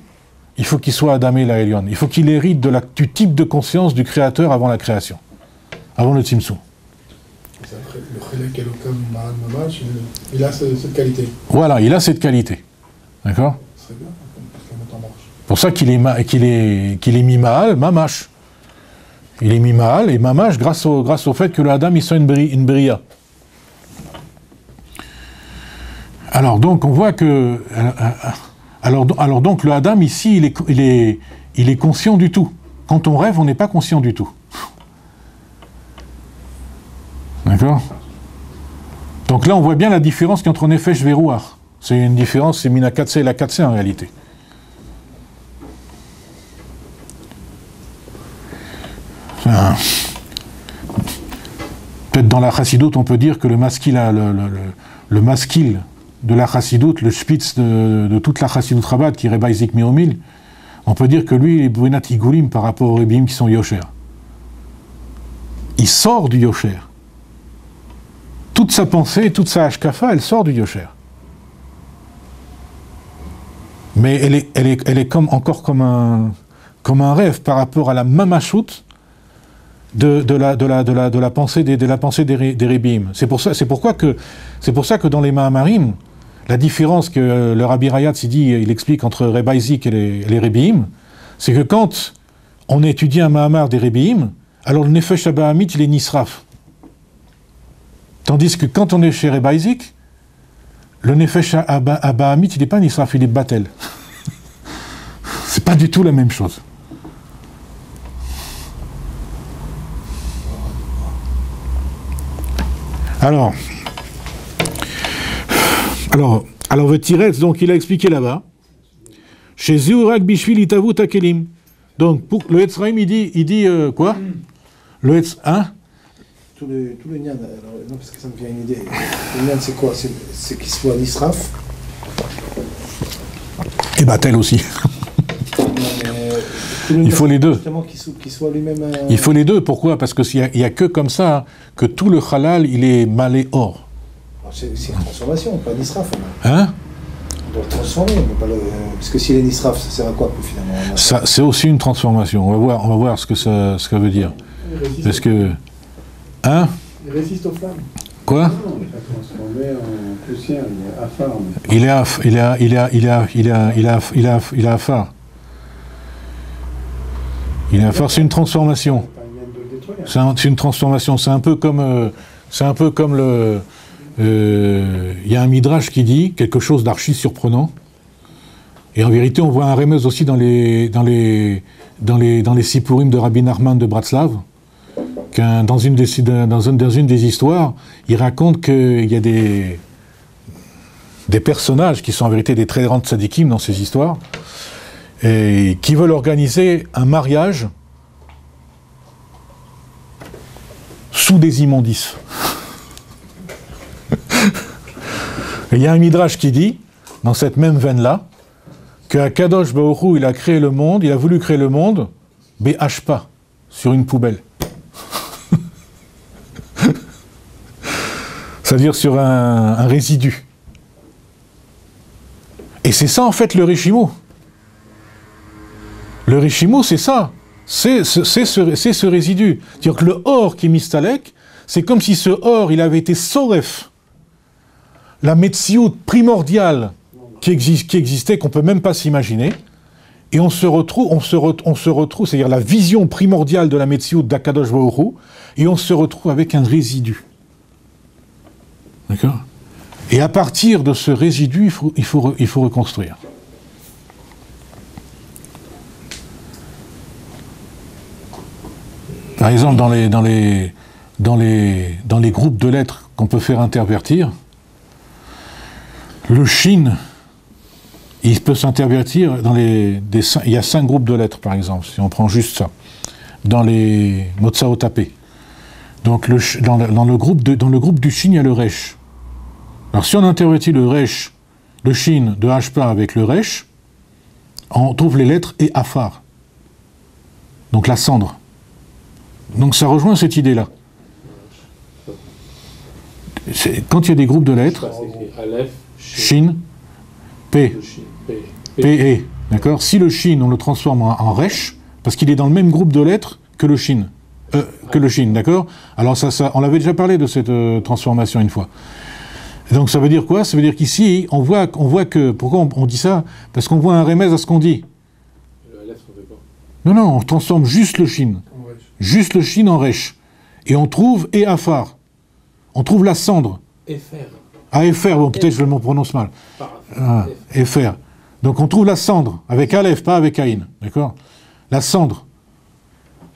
il faut qu'il soit Adamé la Elyon. Il faut qu'il hérite du type de conscience du Créateur avant la création, avant le Tzimtzum. Le Chelek Elokam Ma'ad Mamash, il a cette qualité. Voilà, il a cette qualité. D'accord? C'est bien, parce que la montre en marche. C'est pour ça qu'il est mi-Ma'al, Mamash. Il est mi-Ma'al et Mamash grâce au fait que le Adam il soit une Bria. Alors donc on voit que alors donc le Adam ici il est conscient du tout. Quand on rêve, on n'est pas conscient du tout. D'accord? Donc là, on voit bien la différence entre Nefesh et Ruach. C'est une différence, c'est Mina Katse et la Katse en réalité. Enfin, peut-être dans la Chassidoute, on peut dire que le masquil de la chassidoute, le spitz de toute la chassidoute Chabad, qui est Rebbe Isaac Meomil, on peut dire que lui, il est Bouenat Igoulim par rapport aux Rebbeim qui sont Yosher. Il sort du Yosher. Toute sa pensée, toute sa hashkafa, elle sort du Yosher. Mais elle est encore comme un rêve par rapport à la mamashut de la pensée des Rebbeim. C'est pour ça que dans les Mahamarim, la différence que le Rabbi Rayatz il explique entre Rebbe Isaac et les Rebbeim, c'est que quand on étudie un Mahamar des Rebbeim, alors le Nefesh Abahamit, il est Nisraf. Tandis que quand on est chez Rebbe Isaac, le Nefesh Abahamit, il n'est pas Nisraf, il est Batel. C'est pas du tout la même chose. Alors, Vetiretz, donc il a expliqué là-bas, chez Zeurak Bishvil Itavu Takelim. Donc, pour le Etzraim, il dit quoi? Le Etzraim, hein? Tout le Nyan, alors, non, parce que ça me vient une idée. Le Nyan, c'est quoi? C'est qu'il soit Nisraf. Et Batel aussi. Il faut les deux. Justement, qu'il soit lui-même. Il faut les deux. Pourquoi? Parce qu'il n'y a que comme ça que tout le halal, il est malé or. C'est une transformation, pas Nisraf. Hein? On doit le transformer, mais pas le. Parce que s'il est Nisraf, ça sert à quoi finalement? Ça, c'est aussi une transformation. On va voir ce que ça veut dire. Parce que. Hein? Il résiste aux flammes. Quoi? Non, il n'est pas transformé en poussière, Il est afar. Il est afar, c'est une transformation. C'est une transformation. C'est un peu comme le. Il y a un midrash qui dit quelque chose d'archi surprenant. Et en vérité, on voit un remez aussi dans les Sipurim de Rabbi Nachman de Bratslav. Dans une des histoires, il raconte qu'il y a des personnages qui sont en vérité des très grands tzadikim dans ces histoires, et qui veulent organiser un mariage sous des immondices. Et il y a un midrash qui dit, dans cette même veine-là, qu'Akadosh Baruch Hu, il a voulu créer le monde, Béhashpa, sur une poubelle. C'est-à-dire sur un résidu. Et c'est ça en fait le Rishimo. Le Rishimo, c'est ça. C'est ce résidu. C'est-à-dire que le or qui est mistalek, c'est comme si ce or, il avait été soref. La metsiout primordiale qui existait, qu'on ne peut même pas s'imaginer. Et on se retrouve, c'est-à-dire la vision primordiale de la metsiout d'Akadosh Baruch Hu, et on se retrouve avec un résidu. D'accord? Et à partir de ce résidu, il faut reconstruire. Par exemple, dans les groupes de lettres qu'on peut faire intervertir, le shin, il peut s'intervertir il y a 5 groupes de lettres, par exemple, si on prend juste ça, dans les Motsao tapé. Donc dans le groupe du shin, il y a le resh. Alors si on intervertit le resh, le shin de Hashpa avec le resh, on trouve les lettres et afar. Donc la cendre. Donc ça rejoint cette idée-là. Quand il y a des groupes de lettres, shin, p, p, d'accord? Si le shin, on le transforme en resh, parce qu'il est dans le même groupe de lettres que le shin, d'accord? Alors ça, on l'avait déjà parlé de cette transformation une fois. Donc ça veut dire quoi? Ça veut dire qu'ici, on voit que... Pourquoi on dit ça? Parce qu'on voit un remède à ce qu'on dit. Non, on transforme juste le shin. Juste le shin en resh. Et on trouve et afar. On trouve la cendre. Efer, bon, peut-être je le prononce mal. Efer. Donc on trouve la cendre, avec Aleph, pas avec Aïn. D'accord? La cendre.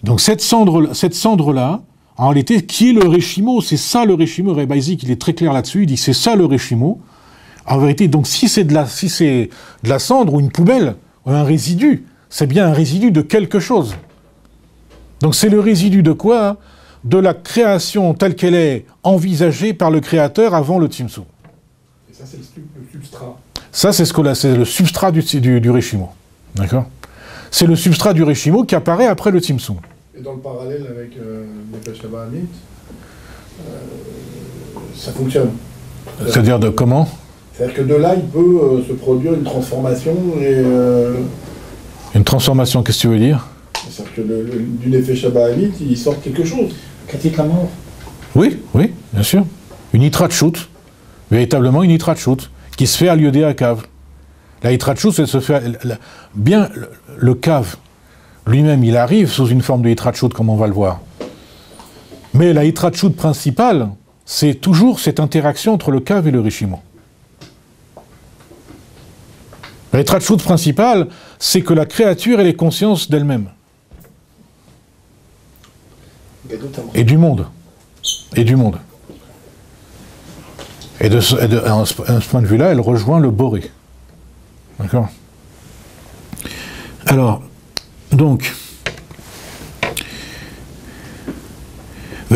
Donc cette cendre-là, en réalité, qui est le Réchimo? C'est ça le Réchimo. Rebbe Isaac, il est très clair là-dessus. Il dit c'est ça le Réchimo. En vérité, donc si c'est de la cendre ou une poubelle, ou un résidu, c'est bien un résidu de quelque chose. Donc c'est le résidu de quoi? De la création telle qu'elle est envisagée par le Créateur avant le Tzimtzum. Et Ça, c'est le substrat. Ça, c'est le substrat du Reshimo. D'accord? C'est le substrat du Reshimo qui apparaît après le Tzimtzum. Et dans le parallèle avec Nefesh Habahamit, ça fonctionne. C'est-à-dire de comment? C'est-à-dire que de là, il peut se produire une transformation et... Une transformation, qu'est-ce que tu veux dire? C'est-à-dire que du Nefesh Habahamit, il sort quelque chose. Katit la mort. Oui, oui, bien sûr. Une Yitratchut. Véritablement une Yitratchut, qui se fait à l'Yodé Akav. La Yitratchut, elle se fait... Bien, le Kav, lui-même, il arrive sous une forme de Yitratchut, comme on va le voir. Mais la Yitratchut principale, c'est toujours cette interaction entre le Kav et le Reshimo. La Yitratchut principale, c'est que la créature, elle est conscience d'elle-même. Et du monde. Et du monde. Et à ce point de vue-là, elle rejoint le Boré. D'accord? Alors, donc,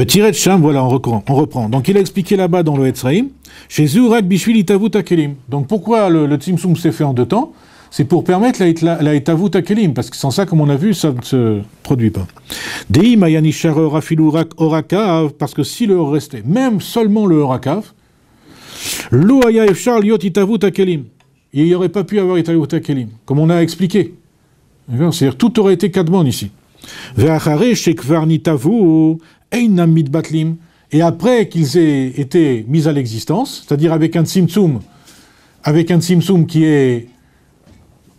Tiret Sham, voilà, on reprend. Donc, il a expliqué là-bas dans le Etzraïm, chez Zurak Bishvil Itavut Akelim. Donc, pourquoi le Tzimtzum s'est fait en 2 temps? C'est pour permettre la Itavut Akelim, parce que sans ça, comme on a vu, ça ne se produit pas. Dei Mayanishar Rafilurak Orakav, parce que si le Or restait, même seulement le Orakav, Lo Haya Efshar Liot Itavut Akelim. Il n'y aurait pas pu avoir Itavut Akelim, comme on a expliqué. C'est-à-dire, tout aurait été Kadmon ici. Ve'achare Shekvar Nitavu Einam Mitbatlim. Et après qu'ils aient été mis à l'existence, c'est-à-dire avec un Tzimtzum qui est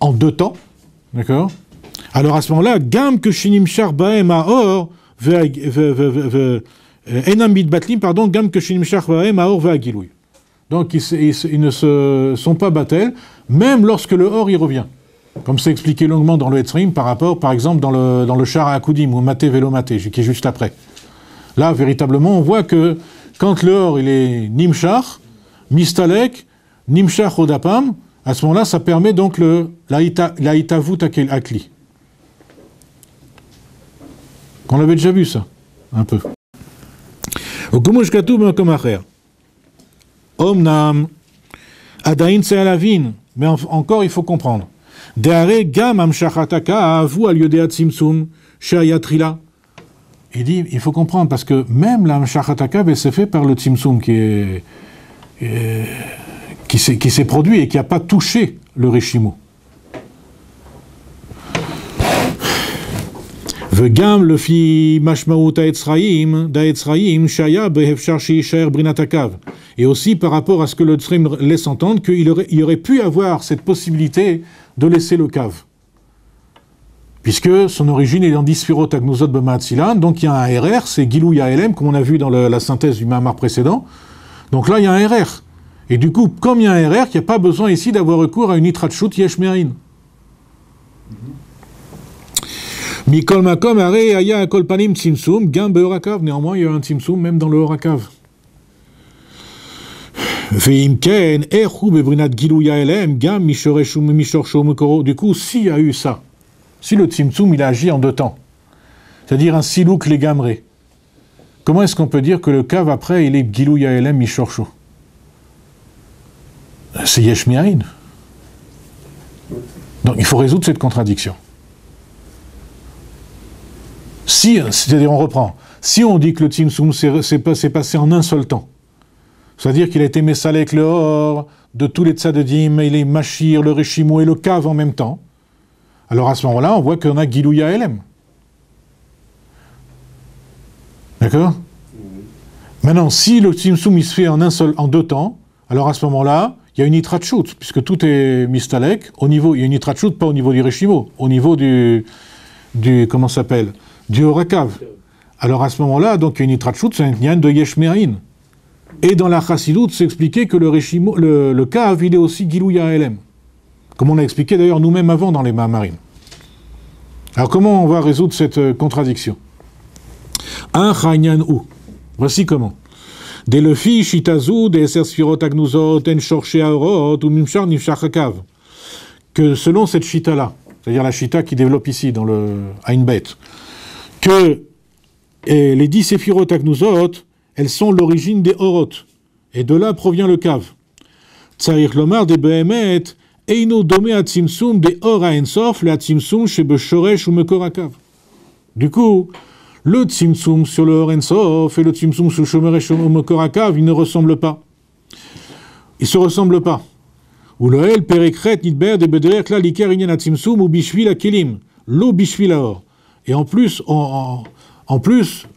en 2 temps, d'accord? Alors à ce moment-là, Gam que Shinimshar Baem Aor Einam Mitbatlim, pardon, Gam que Shinimshar Baem Aor Ve'agilouy. Donc ils ne se sont pas battels, même lorsque le Or y revient. Comme c'est expliqué longuement dans le Etzraïm par rapport, par exemple, dans le Shara Akudim, ou Maté Velo Maté, qui est juste après. Là, véritablement, on voit que quand le Or, il est Nimshar, Mistalek, Nimshar Odapam, à ce moment-là, ça permet donc la Itavut Akli. On avait déjà vu ça, un peu. Au Kumush Katoub, comme Acher. Omnam, Adain Tsealavin, mais encore il faut comprendre. Deare Gam Amshachataka Avu al Yodea Tzimtzum Shayatrila. Il dit, il faut comprendre, parce que même la Amshachataka s'est fait par le Tzimtzum qui s'est produit et qui n'a pas touché le Reshimo. Vegam le fi mashmaut d'Aetzraïm shaya behefshar sheishaer brinatakav. Et aussi par rapport à ce que le Tzraïm laisse entendre qu'il aurait pu avoir cette possibilité de laisser le cave. Puisque son origine est dans 10 Sfirot Agnuzot B'Ma'atzilan, donc il y a un RR, c'est Gilou Yaelem, comme on a vu dans la synthèse du Mahamar précédent. Donc là, il y a un RR. Et du coup, comme il y a un RR, il n'y a pas besoin ici d'avoir recours à une Yitratchut Yesh Me'ain. Mikol Makom Are Aya Kol Panim Tzimtzum Gam Be'orakav. Néanmoins, il y a un Tzimtzum même dans le Orakav. Ve'imken Erhu Bebrinat Gilou Yaelem Gam Mishor Shom Mekoro. Du coup, s'il y a eu ça, si le Tzimtzum, il a agi en 2 temps, c'est-à-dire un Silouk Legamré, comment est-ce qu'on peut dire que le Kav, après, il est Gilou Yaelem Mishorcho? C'est Yesh Me'ain. Donc, il faut résoudre cette contradiction. C'est-à-dire, on reprend. Si on dit que le Tzimtzum s'est passé en un seul temps, c'est-à-dire qu'il a été Messalek le Or, de tous les Tzadedim, il est Machir, le Reshimo et le Kav en même temps, alors à ce moment-là, on voit qu'on a Gilou Yaelem. D'accord? Maintenant, si le Tzimtzum il se fait en 2 temps, alors à ce moment-là, il y a une Yitratchut, puisque tout est Mistalek, il y a une Yitratchut, pas au niveau du Reshimo, au niveau du comment ça s'appelle? Du Orakav. Alors à ce moment-là, donc il y a une Yitratchut, c'est un Nyan de Yesh Me'ain. Et dans la Chassidut, c'est expliqué que le Kav, il est aussi Gilou Yaelem. Comme on a expliqué d'ailleurs nous-mêmes avant dans les Mahamarim. Alors comment on va résoudre cette contradiction? Un Chaynyan ou. Voici comment. Dès le fi shitazu des Sfirot Agnuzot en Shorche Aorot ou Nimshar Nimshar Hakav. Que selon cette shita-là, c'est-à-dire la shita qui développe ici dans le Ain Bet, que les 10 Sfirot Agnuzot, elles sont l'origine des Orot. Et de là provient le Kav. צריך לומר דבאמת, אינו דומה הצמצום דאור האינסוף להצמצום שבשורש ומקור הקו. Du coup, le tzimtzum sur le Or Ensof et le tzimtzum sur le Shomeresh ou Mekor HaKav, ils ne ressemblent pas. Ils ne se ressemblent pas. Ou le El Perekret Nidber de Bederer Kla Liker Inyan Atzimtzum ou Bishvil Akelim, lo Bishvil Aor. Et en plus,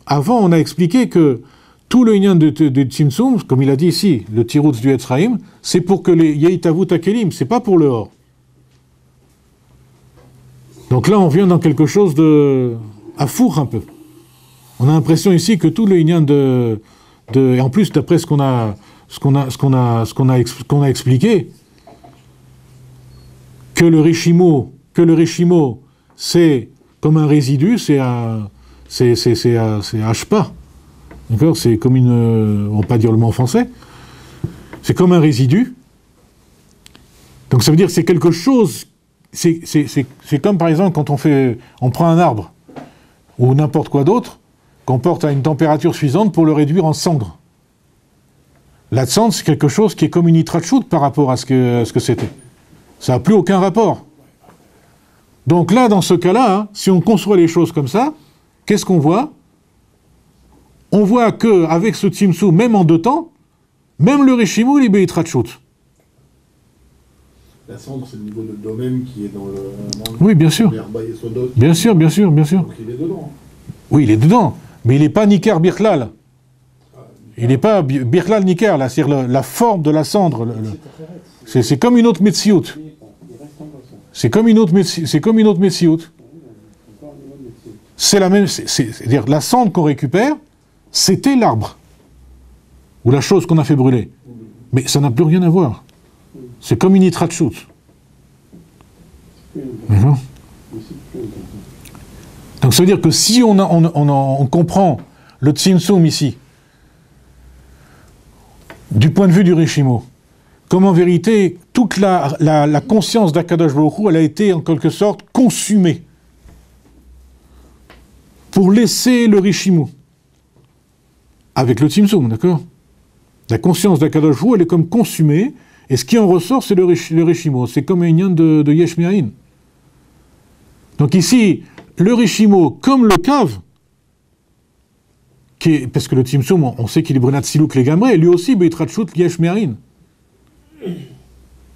avant, on a expliqué que tout le Inyan de Tzimtzum, comme il a dit ici, le Tiroutz du Etzraïm, c'est pour que les Yeitavut Akelim, c'est pas pour le Or. Donc là, on vient dans quelque chose de à four un peu. On a l'impression ici que tout le Inyan et en plus d'après ce qu'on a expliqué, que le Rishimo c'est comme un résidu, c'est Ashpa. D'accord, c'est comme on va pas dire le mot en français. C'est comme un résidu. Donc ça veut dire que c'est quelque chose. C'est comme par exemple quand on prend un arbre ou n'importe quoi d'autre, qu'on porte à une température suffisante pour le réduire en cendre. La cendre, c'est quelque chose qui est comme une nitrachoute par rapport à ce que c'était. Ça n'a plus aucun rapport. Donc là, dans ce cas-là, hein, si on conçoit les choses comme ça, qu'est-ce qu'on voit? On voit qu'avec ce tzimtzum, même en 2 temps, même le Rishimo, il est nitrachoute. La cendre, c'est le niveau de domaine qui est dans le... Oui, bien sûr. Bien sûr. Donc il est dedans. Oui, il est dedans. Mais il n'est pas Niker Birklal. Il n'est pas Birklal Niker, là, c'est-à-dire la forme de la cendre. C'est comme une autre Metsiout. C'est comme une autre Metsiout. C'est la même. C'est-à-dire, la cendre qu'on récupère, c'était l'arbre. Ou la chose qu'on a fait brûler. Mais ça n'a plus rien à voir. C'est comme une nitrachoute. Donc ça veut dire que si on comprend le tzimtzum ici, du point de vue du Rishimo, comme en vérité, toute la conscience d'Akadosh Baruch Hu, elle a été en quelque sorte consumée pour laisser le Rishimo avec le tzimtzum, d'accord? La conscience d'Akadosh Baruch Hu, elle est comme consumée, et ce qui en ressort, c'est le Rishimo. C'est comme un union de Yesh Me'ayin. Donc ici, le Rishimo, comme le Kav, parce que le Tzimtzum, on sait qu'il est Brenat Silouk les Gamré, lui aussi, Beitrachut Yesh Me'ayin.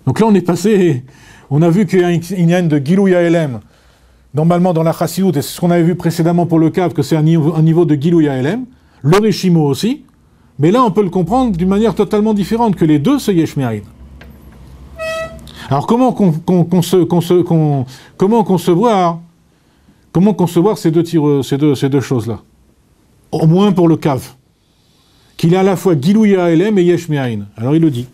Donc là, on a vu qu'il y a un union de Gilou Yaelem, normalement dans la Chassidut, et c'est ce qu'on avait vu précédemment pour le Kav, que c'est un niveau de Gilou Yaelem, le Rishimo aussi, mais là, on peut le comprendre d'une manière totalement différente, que les deux, c'est Yesh Me'ayin. Alors comment concevoir ces deux choses-là? Au moins pour le Kav, qu'il est à la fois Gilou Yaelem et Yesh Me'ayin. Alors il le dit.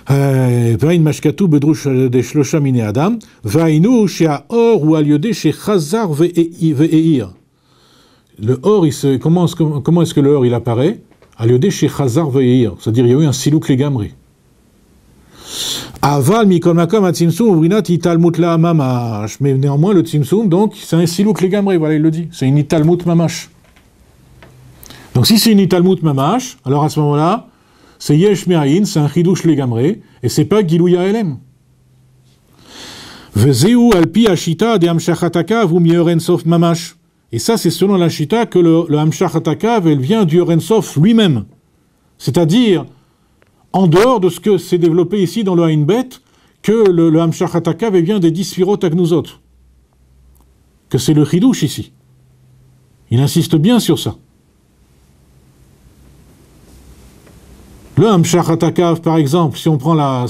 Le or, comment est-ce que le or il apparaît? C'est-à-dire il y a eu un silouk legamri. Aval mikomakom atzimsum uvrinat italmut la mamash. Mais néanmoins, le tzimsum, donc, c'est un silouk legamri, voilà, il le dit. C'est une italmut mamash. Donc, si c'est une italmut mamash, alors à ce moment-là, c'est yesh me'ayin, c'est un chidouche legamri, et c'est pas gilou yaelem. Vezeu alpi ashita de amshachatakav ou mieur ensof mamash. Et ça, c'est selon la shita que le amshachatakav, elle vient du Orensof lui-même. C'est-à-dire, en dehors de ce que s'est développé ici dans le Ain Bet, que le Hamshach Hatakav vient des 10 Sfirot Agnuzot. Que c'est le Chidouche ici. Il insiste bien sur ça. Le Hamshach Hatakav, par exemple, si on prend la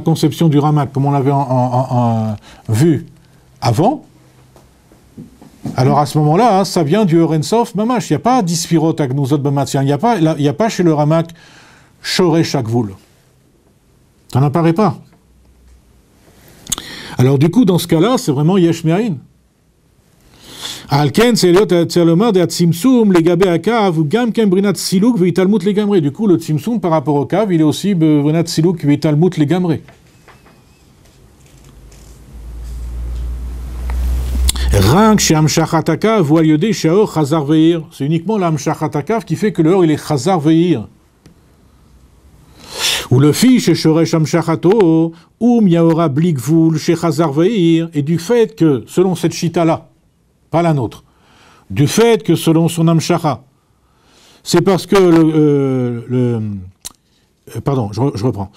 conception du Ramak, comme on l'avait vu avant, alors à ce moment-là, hein, ça vient du Orensof Mamash. Il n'y a pas 10 Sfirot Agnuzot Bamatzyan. Il n'y a pas chez le Ramak Shoresh Agvul. Ça n'apparaît pas. Alors du coup, dans ce cas-là, c'est vraiment Yesh Me'ayin. Alken, c'est l'omar de Tzimtzum, les Gabé Akav, ou Gam Kem Brinat Silouk, Vitalmut les Gamré. Du coup, le Tzimtzum par rapport au Kav, il est aussi Brinat Silouk, Vitalmut les Gamré. C'est uniquement l'Amshachatakav qui fait que le or il est Chazar Veir. Ou le fiche Shoresh Amshachato, ou Miaora Blikvul Shechazar Veir, et du fait que, selon cette chita-là, pas la nôtre, du fait que selon son Amshacha, c'est parce que pardon, je reprends.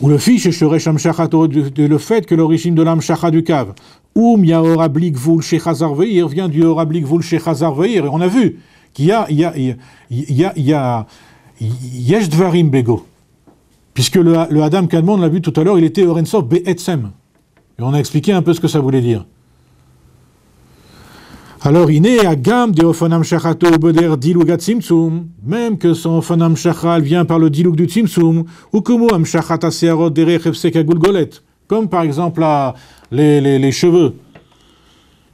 Ou le fiche Shoresh Amshachato, le fait que l'origine de l'Amshacha du cave, ou Miaora Blikvul Shechazar Veir, vient du Ora Blikvul Shechazar Veir, et on a vu qu'il y a Yesh Dvarim Bego. Puisque le Adam Kadmon, on l'a vu tout à l'heure, il était Orensov Be'etzem. Et on a expliqué un peu ce que ça voulait dire. Alors, il est à Gam de Ofanam Shachato Beder Dilugat Tzimtzum, même que son Ofanam Shachal vient par le Dilug du Tzimtzum, ou comme Am Shachata Searot Derech Efsek Agulgolet, comme par exemple les cheveux,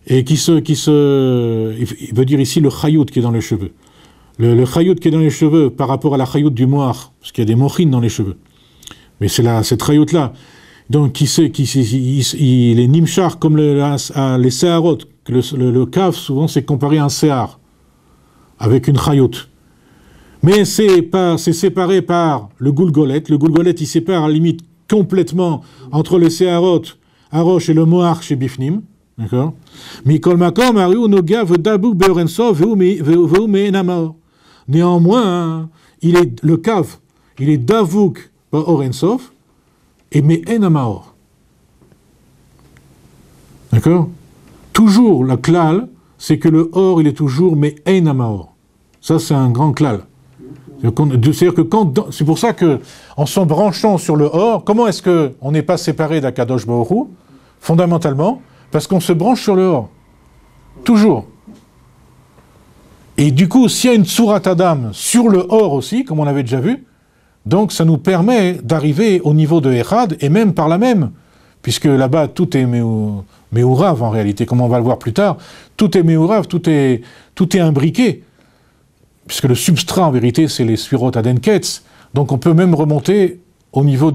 et il veut dire ici le chayout qui est dans les cheveux. Le chayout qui est dans les cheveux par rapport à la chayout du moar, parce qu'il y a des mochines dans les cheveux. Mais c'est cette chayout-là. Donc, il est nimchar comme les séharot. Le cave, souvent, c'est comparé à un séhar, avec une chayout. Mais c'est séparé par le goulgolet. Le goulgolet, il sépare à la limite complètement entre les séharot, Arosh et le moar chez Bifnim. D'accord? Néanmoins, le cave, il est davouk par Orensov et me'en amaor. D'accord? Toujours, la klal, c'est que le or, il est toujours me'en amaor. Ça, c'est un grand klal. C'est-à-dire que c'est pour ça que, en s'en branchant sur le or, comment est-ce qu'on n'est pas séparé d'Akadosh Baruch Hu? Fondamentalement, parce qu'on se branche sur le or. Toujours. Et du coup, s'il y a une Tsurat Adam sur le or aussi, comme on l'avait déjà vu, donc ça nous permet d'arriver au niveau de Echad, et même par là même, puisque là-bas, tout est Meourav en réalité, comme on va le voir plus tard, tout est Meourav, tout est imbriqué, puisque le substrat en vérité, c'est les Sfirot Adenketz, donc on peut même remonter au niveau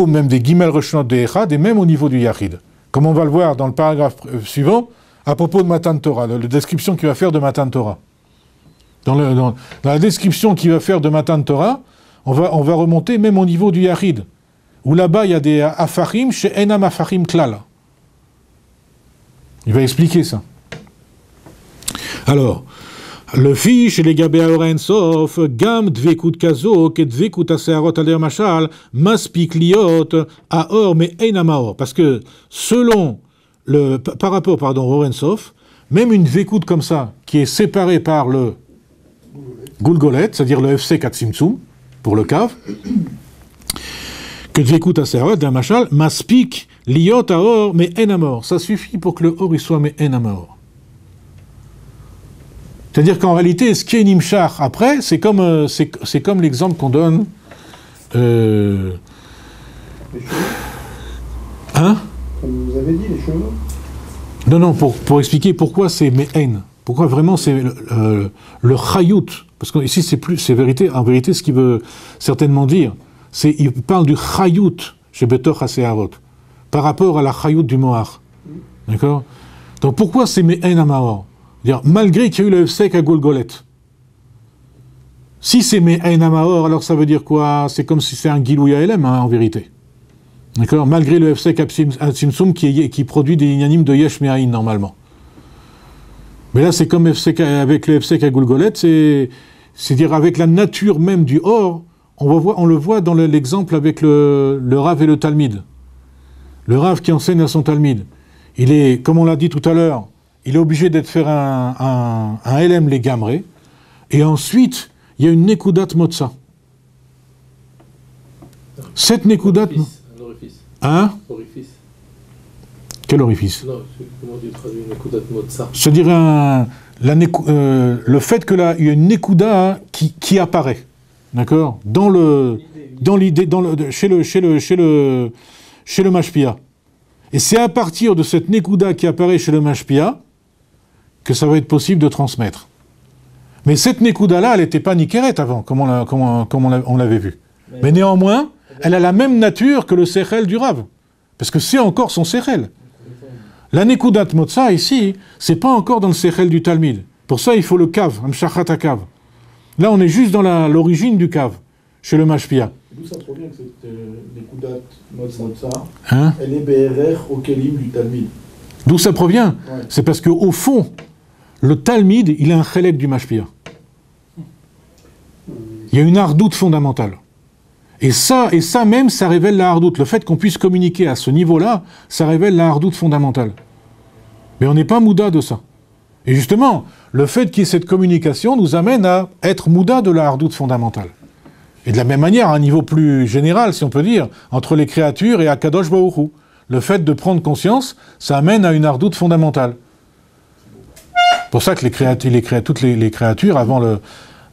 même des Gimel Reshonot de Echad, et même au niveau du Yachid. Comme on va le voir dans le paragraphe suivant, à propos de Matan Torah, la description qu'il va faire de Matan Torah. Dans la description qu'il va faire de Matan Torah, on va remonter même au niveau du Yachid, où là-bas il y a des Afachim chez Enam Afachim Klal. Il va expliquer ça. Alors, le fiche les Gabea Orensov, Gam Dvekut Kazo, que Dvekut Asearot Aler Machal, Maspik Liot, Aor, mais Einamaor. Parce que par rapport, Orensov, même une Dvekut comme ça, qui est séparée par le Gulgolet, c'est-à-dire le FC Katsimtsum, pour le cave, que Dvekut Asearot Aler Machal, Maspik Liot, Aor, mais Einamaor. Ça suffit pour que le Or il soit mais Einamaor. C'est-à-dire qu'en réalité, ce qui est Nimshar après, c'est comme l'exemple qu'on donne. Hein? Comme vous avez dit, les cheveux. Non, pour expliquer pourquoi c'est Me'en. Pourquoi vraiment c'est le Chayout. Parce que ici, c'est vérité. En vérité, ce qu'il veut certainement dire, il parle du Chayout chez Betoch HaSeharot, par rapport à la Chayout du Mohar. D'accord? Donc pourquoi c'est Me'en Amaor? Malgré qu'il y a eu le Hefsek à Golgolet. Si c'est Me'en Amaor, alors ça veut dire quoi? C'est comme si c'est un Gilouya Elem, en vérité. D'accord? Malgré le Hefsek à Tzimtzum qui produit des inanimes de Yesh Me'ain, normalement. Mais là, c'est comme avec le Hefsek à Golgolet, c'est-à-dire avec la nature même du Or, on le voit dans l'exemple avec le Rav et le Talmid. Le Rav qui enseigne à son Talmid. Il est, comme on l'a dit tout à l'heure, il est obligé d'être faire un LM les gamré, et ensuite, il y a une Nekudat Motza. Cette Nekudat... Un orifice. Hein? Orifice. Quel orifice? Non, comment tu traduis Nekudat Motza? C'est-à-dire le fait que là, il y a une Nekuda qui apparaît, d'accord? Chez le Mashpia. Et c'est à partir de cette Nekuda qui apparaît chez le Mashpia que ça va être possible de transmettre. Mais cette Nekuda-là, elle n'était pas Nikeret avant, comme on l'avait vu. Mais néanmoins, elle a la même nature que le Sechel du Rav. Parce que c'est encore son Sechel. La Nekudat Motza, ici, c'est pas encore dans le Sechel du Talmid. Pour ça, il faut le Kav, Amshachat HaKav. Là, on est juste dans l'origine du Kav. chez le Mashpia. D'où ça provient que cette Nekudat Motza, Hein? elle est BRR au Kelim du Talmud. D'où ça provient? Ouais. C'est parce qu'au fond, le Talmud, il a un chélek du Mashpia. Il y a une hardoute fondamentale. Et ça même, ça révèle la hardoute. Le fait qu'on puisse communiquer à ce niveau-là, ça révèle la hardoute fondamentale. Mais on n'est pas mouda de ça. Et justement, le fait qu'il y ait cette communication nous amène à être mouda de la hardoute fondamentale. Et de la même manière, à un niveau plus général, si on peut dire, entre les créatures et Akadosh Baruch Hu. Le fait de prendre conscience, ça amène à une hardoute fondamentale. C'est pour ça que toutes les créatures,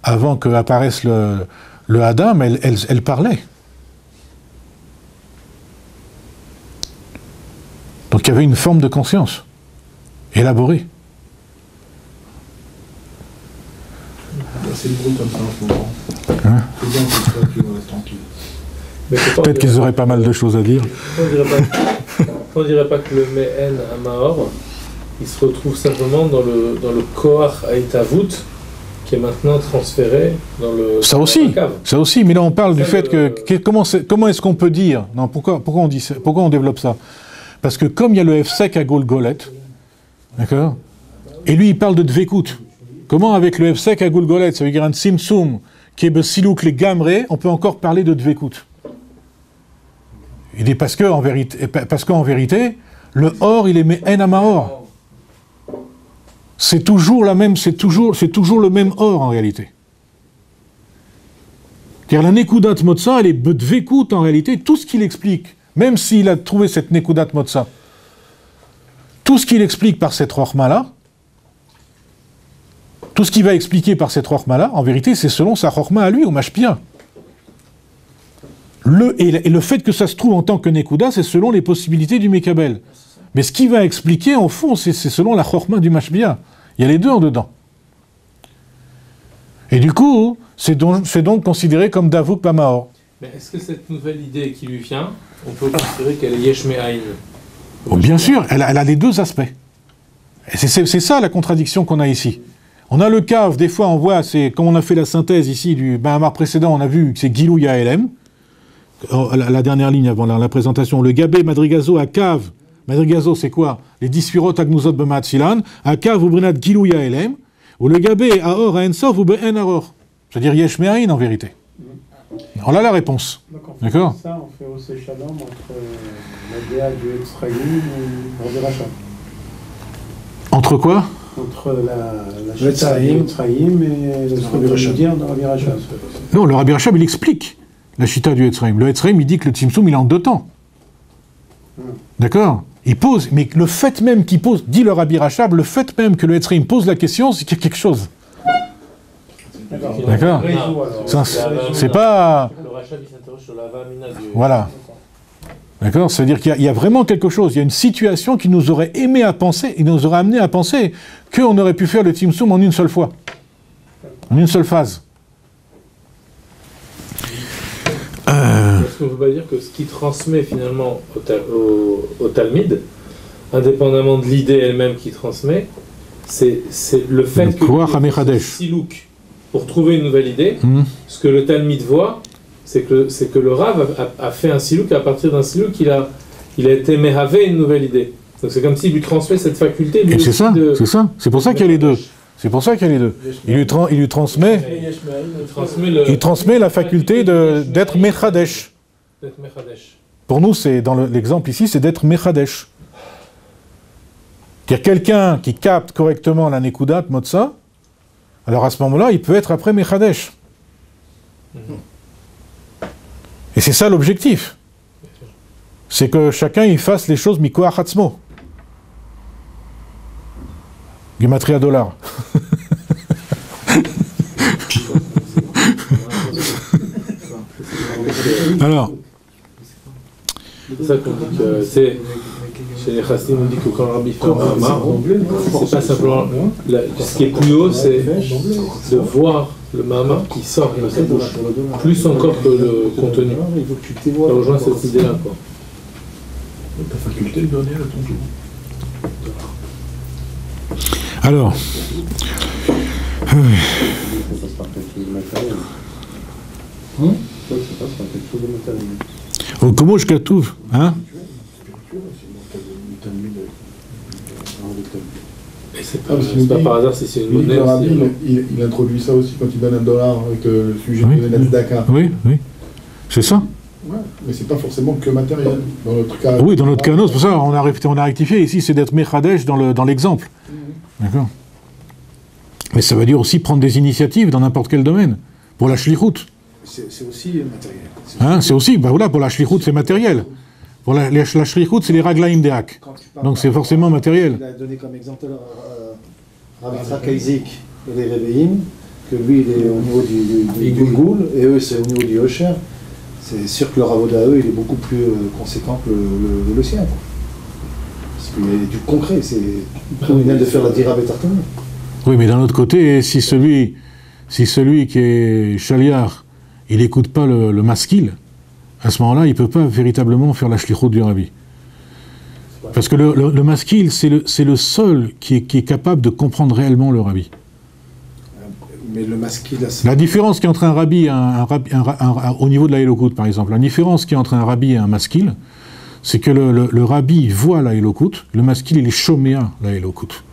avant qu'apparaisse le Adam, elles parlaient. Donc il y avait une forme de conscience élaborée. C'est le bruit comme ça en ce moment. Hein? C'est bien que les créatures restent tranquilles. Peut-être qu'ils auraient pas mal de choses à dire. On dirait pas que le Mehen à Mahor, il se retrouve simplement dans le Koach Haïtavut, qui est maintenant transféré dans le Ça dans aussi, la cave. ça aussi, mais là on parle du Ça, fait que comment est-ce qu'on peut dire, non, pourquoi on dit ça, pourquoi on développe ça? Parce que comme il y a le Hefsek à Golgolet, d'accord, et lui il parle de Dvekut. Comment avec le Hefsek à Golgolet, ça veut dire un Tzimtzum qui est Besilouk les Gamré, on peut encore parler de Dvekut? Il dit parce qu'en vérité, le or il est Me'en Amaor. C'est toujours le même or en réalité. Car la Nekudat Motza, elle est Dvekut en réalité, tout ce qu'il explique, même s'il a trouvé cette Nekudat Motza, tout ce qu'il explique par cette Rochma-là, tout ce qu'il va expliquer par cette Rochma-là, en vérité, c'est selon sa Rochma à lui, au Mashpia. Et le fait que ça se trouve en tant que Nekuda, c'est selon les possibilités du Mekabel. Mais ce qu'il va expliquer, en fond, c'est selon la Chochma du Mashpia. Il y a les deux en dedans. Et du coup, c'est donc considéré comme Davuk Pamaor. Mais est-ce que cette nouvelle idée qui lui vient, on peut considérer qu'elle est Yesh Me'ayin? Oh, bien sûr, elle a les deux aspects. Et c'est ça la contradiction qu'on a ici. On a le cave, des fois on voit, comme on a fait la synthèse ici du Mahamar précédent, on a vu que c'est Gilou Yaelem. La dernière ligne avant la présentation, le Gabé Madrigazo à Kav. Madrigazo, c'est quoi? Les 10 Sfirot Agnuzot B'Matzilan, à Kav ou Brenat Gilou Yaelem, ou le Gabé à Or à Ensof ou Be'en Aror. C'est-à-dire Yesh Me'ayin en vérité. On a la réponse. D'accord? Ça, on fait aussi Shalom entre la DA du Etzraïm et Rabbi Rachab. Entre quoi? Entre la Chita du Etzraïm et le Rabbi de Rabbi Rachab. Non, le Rabbi Rachab, il explique la Chita du Etzraïm. Le Etzraïm, il dit que le Tzimtzum, il est en deux temps. D'accord? Il pose, mais le fait même qu'il pose, dit le Rabbi Rachab, le fait même que le Etzraïm pose la question, c'est qu'il y a quelque chose. D'accord? C'est pas... Le Rachab, il s'interroge sur la Vamina du... Voilà. D'accord? C'est-à-dire qu'il y a vraiment quelque chose, il y a une situation qui nous aurait aimé à penser, et nous aurait amené à penser qu'on aurait pu faire le Tzimtzum en une seule fois. En une seule phase. Est-ce qu'on ne peut pas dire que ce qui transmet finalement au Talmud, indépendamment de l'idée elle-même qui transmet, c'est le fait que Silouk, pour trouver une nouvelle idée, ce que le Talmud voit, c'est que le Rav a fait un Silouk, et à partir d'un Silouk, il a été méhavé une nouvelle idée. Donc c'est comme s'il lui transmet cette faculté. Et c'est ça, c'est pour ça qu'il y a les deux. C'est pour ça qu'il y a les deux. Il lui transmet la faculté d'être Mechadesh. Pour nous, c'est dans l'exemple ici, c'est d'être Mechadesh. C'est-à-dire quelqu'un qui capte correctement la Nekudat Motza, alors à ce moment-là, il peut être après Mechadesh. Et c'est ça l'objectif. C'est que chacun il fasse les choses Mikoach Atzmo. Gematria dollar. Alors. C'est ça qu'on dit que c'est. Chez les Chassim, on dit que quand le Rabbi fait un Mahamar, c'est pas simplement. Ce qui est plus haut, c'est de voir le Mahamar qui sort de sa bouche. Plus encore que le contenu. Ça rejoint cette idée-là, quoi. Ta faculté de donner à ton jour. Alors. Ça sera quelque chose de matériel. Au comment je catouve, hein? Spirituel aussi, dans le Talmud. Et c'est pas par hasard si c'est une monnaie. Le rabbi, il introduit ça aussi quand il donne $1 avec le sujet Oui. de la tzedaka. Oui, oui. C'est ça? Ouais, mais c'est pas forcément que matériel. Dans notre cas. Oui, dans notre cas, non, c'est pour ça on a rectifié. Ici, c'est d'être Mechadesh dans l'exemple. D'accord? Mais ça veut dire aussi prendre des initiatives dans n'importe quel domaine. Pour la shlichut. C'est aussi matériel. Hein, c'est aussi, ben voilà, pour la shlichut, c'est matériel. Pour la shlichut, c'est les raglaim de hak. Donc c'est forcément matériel. Il a donné comme exemple Rav Yitzhak Isaac et les Rebbeim, que lui il est au niveau du Goul, et eux c'est au niveau du Hosher. C'est sûr que leur avoda à eux il est beaucoup plus conséquent que le sien. Quoi. Parce qu'il y a du concret, c'est comme il vient de faire la dira betartana. Oui, mais d'un autre côté, si celui qui est chaliar, il n'écoute pas le maskil, à ce moment-là, il ne peut pas véritablement faire la shlichut du rabbi. Parce que le maskil, c'est le seul qui est capable de comprendre réellement le rabbi. Mais le maskil, la différence qui est entre un rabbi au niveau de la Elokut, par exemple, la différence qui est entre un rabbi et un maskil, c'est que le rabbi voit la Elokut, le maskil, il est choméa la Elokut.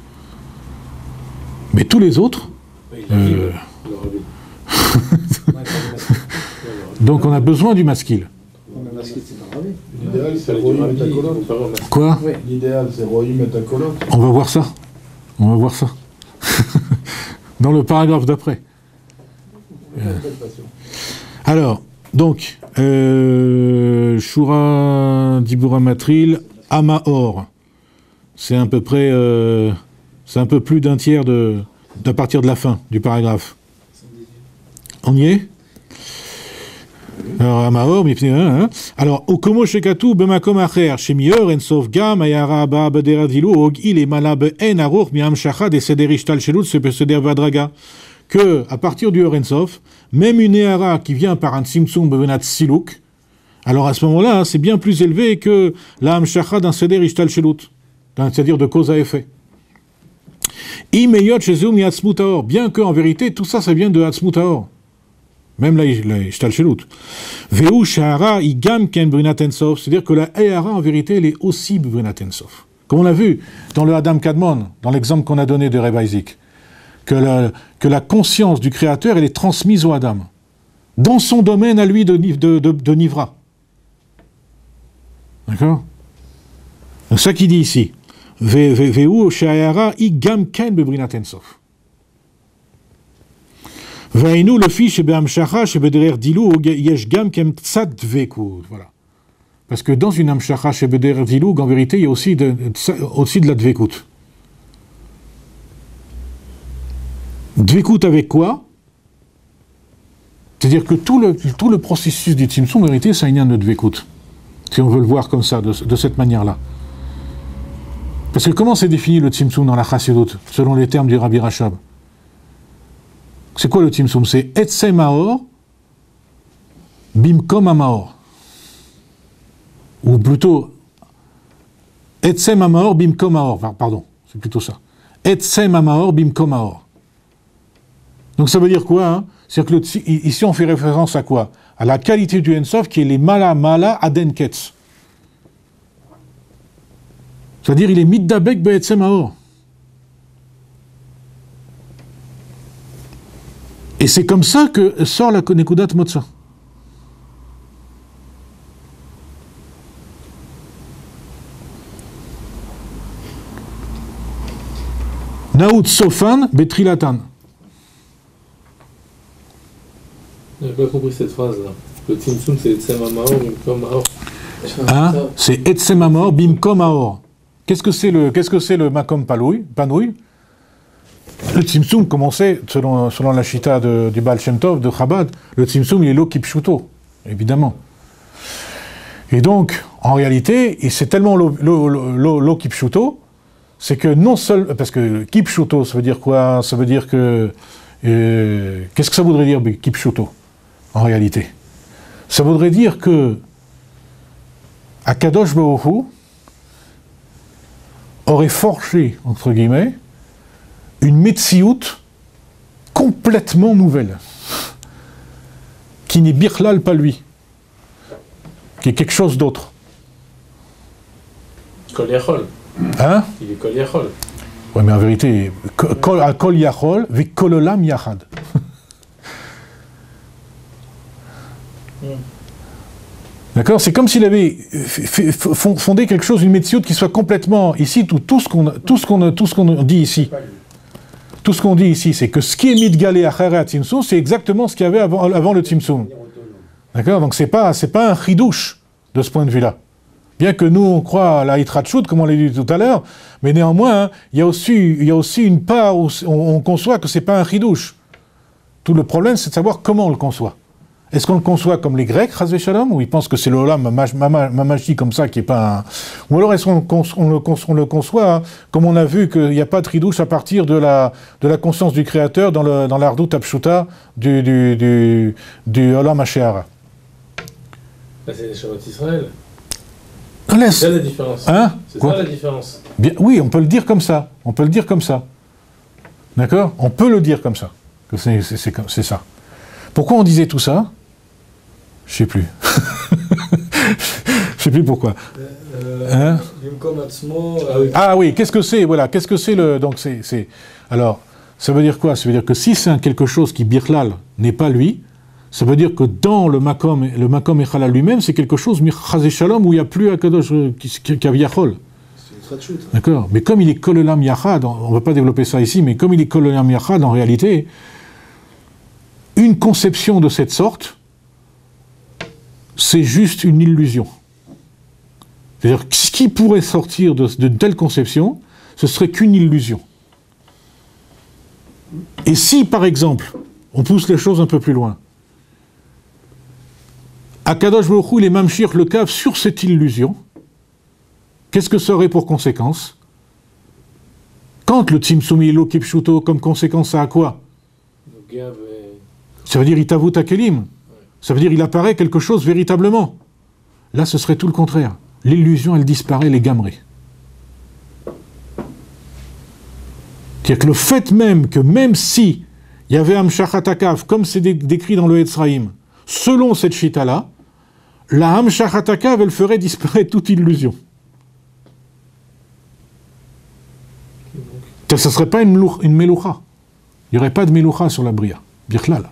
Mais tous les autres... Donc on a besoin du maskil. L'idéal, c'est Rohim et Takolot. Quoi? L'idéal, c'est Rohim et Takolot. On va voir ça. On va voir ça. Dans le paragraphe d'après. Alors, donc, Shura Dibura Matril, Amaor. C'est à peu près... c'est un peu plus d'un tiers à partir de la fin du paragraphe. On y est? Alors, Amaor, alors, Okomo Shekatu, Bemakom Acher, Shemior, Ensof Gam, Ayara Abba Baderadilu, Og, Il et Malab En Aruch, Miam Shachad, et Sederishtal Shelut, Sepeseder Vadraga. Que, à partir du Ensof, même une Ehara qui vient par un Tzimtzum Bevenat Siluk, alors à ce moment-là, c'est bien plus élevé que la Hamshacha d'un Sederishtal Shelut, c'est-à-dire de cause à effet. Imeyot Shezum Yatsmutaor, bien que, en vérité, tout ça, ça vient de Hatzmutaor. Même la Ishtal Shelut. Veu Shahara Igam Ken Brinat Ensof, c'est-à-dire que la Ehara, en vérité, elle est aussi Brinat Ensof. Comme on l'a vu dans le Adam Kadmon, dans l'exemple qu'on a donné de Reb Isaac, que la conscience du Créateur, elle est transmise au Adam, dans son domaine à lui de Nivra. D'accord? C'est ça qu'il dit ici. Veu Shahara Igam Ken Brinat Ensof. Vainu le fiche be'amshacha shebederer dilug yesh gam kem tzad dvekud. Voilà. Parce que dans une amshacha shebederer dilug, en vérité, il y a aussi de la dvekut. Dvekut avec quoi? C'est-à-dire que tout le processus du tzimtzum, en vérité, c'est un lien de dvekut. Si on veut le voir comme ça, de cette manière-là. Parce que comment c'est défini le tzimtzum dans la chassidut, selon les termes du Rabbi Rashab? C'est quoi le tzimtzum? C'est Etsem Maor, Bimkom Amaor. Ou plutôt, Etsem Amaor, Bimkom Maor. Pardon, c'est plutôt ça. Etsem Amaor, Bimkom Maor. Donc ça veut dire quoi, hein? C'est-à-dire que ici on fait référence à quoi? À la qualité du Ensof qui est les Mala Adenketz. C'est-à-dire il est Middabek Be'etsem Maor. Et c'est comme ça que sort la Nekudat Motza. Naout Sofan Betrilatan. J'ai pas compris cette phrase-là. Le Tzimtzum, c'est Etsem Amaor, Bimkom Maor. Hein? C'est Etsem Amaor, Bimkom Maor. Qu'est-ce que c'est le Makom Panouï? Le Tzimtzum, comme on sait, selon la Shita du Baal Shem Tov, de Chabad, le Tzimtzum, il est l'eau Kipshuto, évidemment. Et donc, en réalité, et c'est tellement l'eau Kipshuto, c'est que non seul... Parce que Kipshuto, ça veut dire quoi? Ça veut dire que... qu'est-ce que ça voudrait dire, Kipshuto, en réalité? Ça voudrait dire que Akadosh Baruch Hu aurait forgé, entre guillemets, une Metsiout complètement nouvelle, qui n'est birlal pas lui, qui est quelque chose d'autre. Kol Yachol. Hein? Il est Kol Yachol. Oui, mais en vérité, Kol Yachol, vi Kol Olam Yachad. D'accord? C'est comme s'il avait fondé quelque chose, une méthode qui soit complètement ici, tout ce qu'on dit ici. Tout ce qu'on dit ici, c'est que ce qui est Midgalé Achere à Tzimtzum, c'est exactement ce qu'il y avait avant le Tzimtzum. D'accord? Donc c'est pas un chidouche de ce point de vue-là. Bien que nous, on croit à la Hitrachut, comme on l'a dit tout à l'heure, mais néanmoins, hein, il y a aussi une part où on conçoit que c'est pas un chidouche. Tout le problème, c'est de savoir comment on le conçoit. Est-ce qu'on le conçoit comme les Grecs, Chazvé Shalom, où ils pensent que c'est le Olam Mamashi comme ça, qui est pas un... Ou alors est-ce qu'on le conçoit, hein, comme on a vu qu'il n'y a pas de chidouche à partir de la conscience du Créateur dans l'Ardout Apshuta du Olam Hashéara. Là, c'est les Shabbat Israël. C'est ça la différence. Hein? C'est ça la différence. Bien, oui, on peut le dire comme ça. On peut le dire comme ça. D'accord? On peut le dire comme ça. Que c'est ça. Pourquoi on disait tout ça? Je sais plus. Je sais plus pourquoi. Hein? Ah oui, qu'est-ce que c'est? Voilà, qu'est-ce que c'est le... Donc c'est... Alors, ça veut dire quoi? Ça veut dire que si c'est quelque chose qui, birlal, n'est pas lui, ça veut dire que dans le makom echalal lui-même, c'est quelque chose, chazé shalom, où il n'y a plus Akadosh qui a Yachol. D'accord? Mais comme il est kol olam yachad, on ne va pas développer ça ici, mais comme il est kol olam yachad, en réalité, une conception de cette sorte, c'est juste une illusion. C'est-à-dire que ce qui pourrait sortir d'une telle conception, ce serait qu'une illusion. Et si, par exemple, on pousse les choses un peu plus loin, Akadosh Baruch Hu, il est mamshir le cave sur cette illusion, qu'est-ce que ça aurait pour conséquence? Quand le Tzimtzum Ilo Kipshuto, comme conséquence, ça a quoi? Ça veut dire Itavut Akelim. Ça veut dire il apparaît quelque chose véritablement. Là, ce serait tout le contraire. L'illusion, elle disparaît, les gamrés. C'est-à-dire que le fait même que même si il y avait Hamshachat Akav, comme c'est décrit dans le Etzraïm, selon cette chita-là, la Hamshachat Akav, elle ferait disparaître toute illusion. Ça ne serait pas une meloucha. Il n'y aurait pas de meloucha sur la bria. Birklal.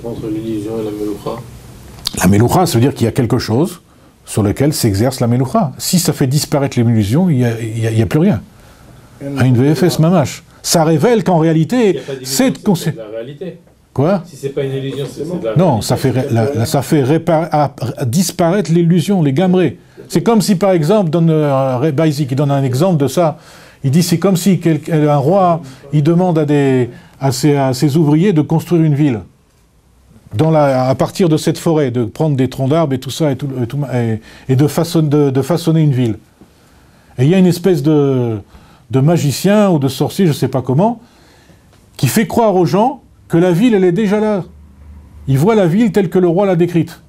Entre l'illusion et la meloucha. La meloucha, ça veut dire qu'il y a quelque chose sur lequel s'exerce la meloucha. Si ça fait disparaître l'illusion, il n'y a plus rien. À une VFS mamash. Ça révèle qu'en réalité, cette conception. C'est de la réalité. Quoi? Si c'est pas une illusion, c'est de la réalité. Non, ça fait disparaître l'illusion, les gamrés. C'est comme si, par exemple, Baïzi qui donne un exemple de ça, il dit c'est comme si un roi, il demande à ses ouvriers de construire une ville. À partir de cette forêt, de prendre des troncs d'arbres et tout ça, et de façonner une ville. Et il y a une espèce de magicien ou de sorcier, je ne sais pas comment, qui fait croire aux gens que la ville, elle est déjà là. Ils voient la ville telle que le roi l'a décrite.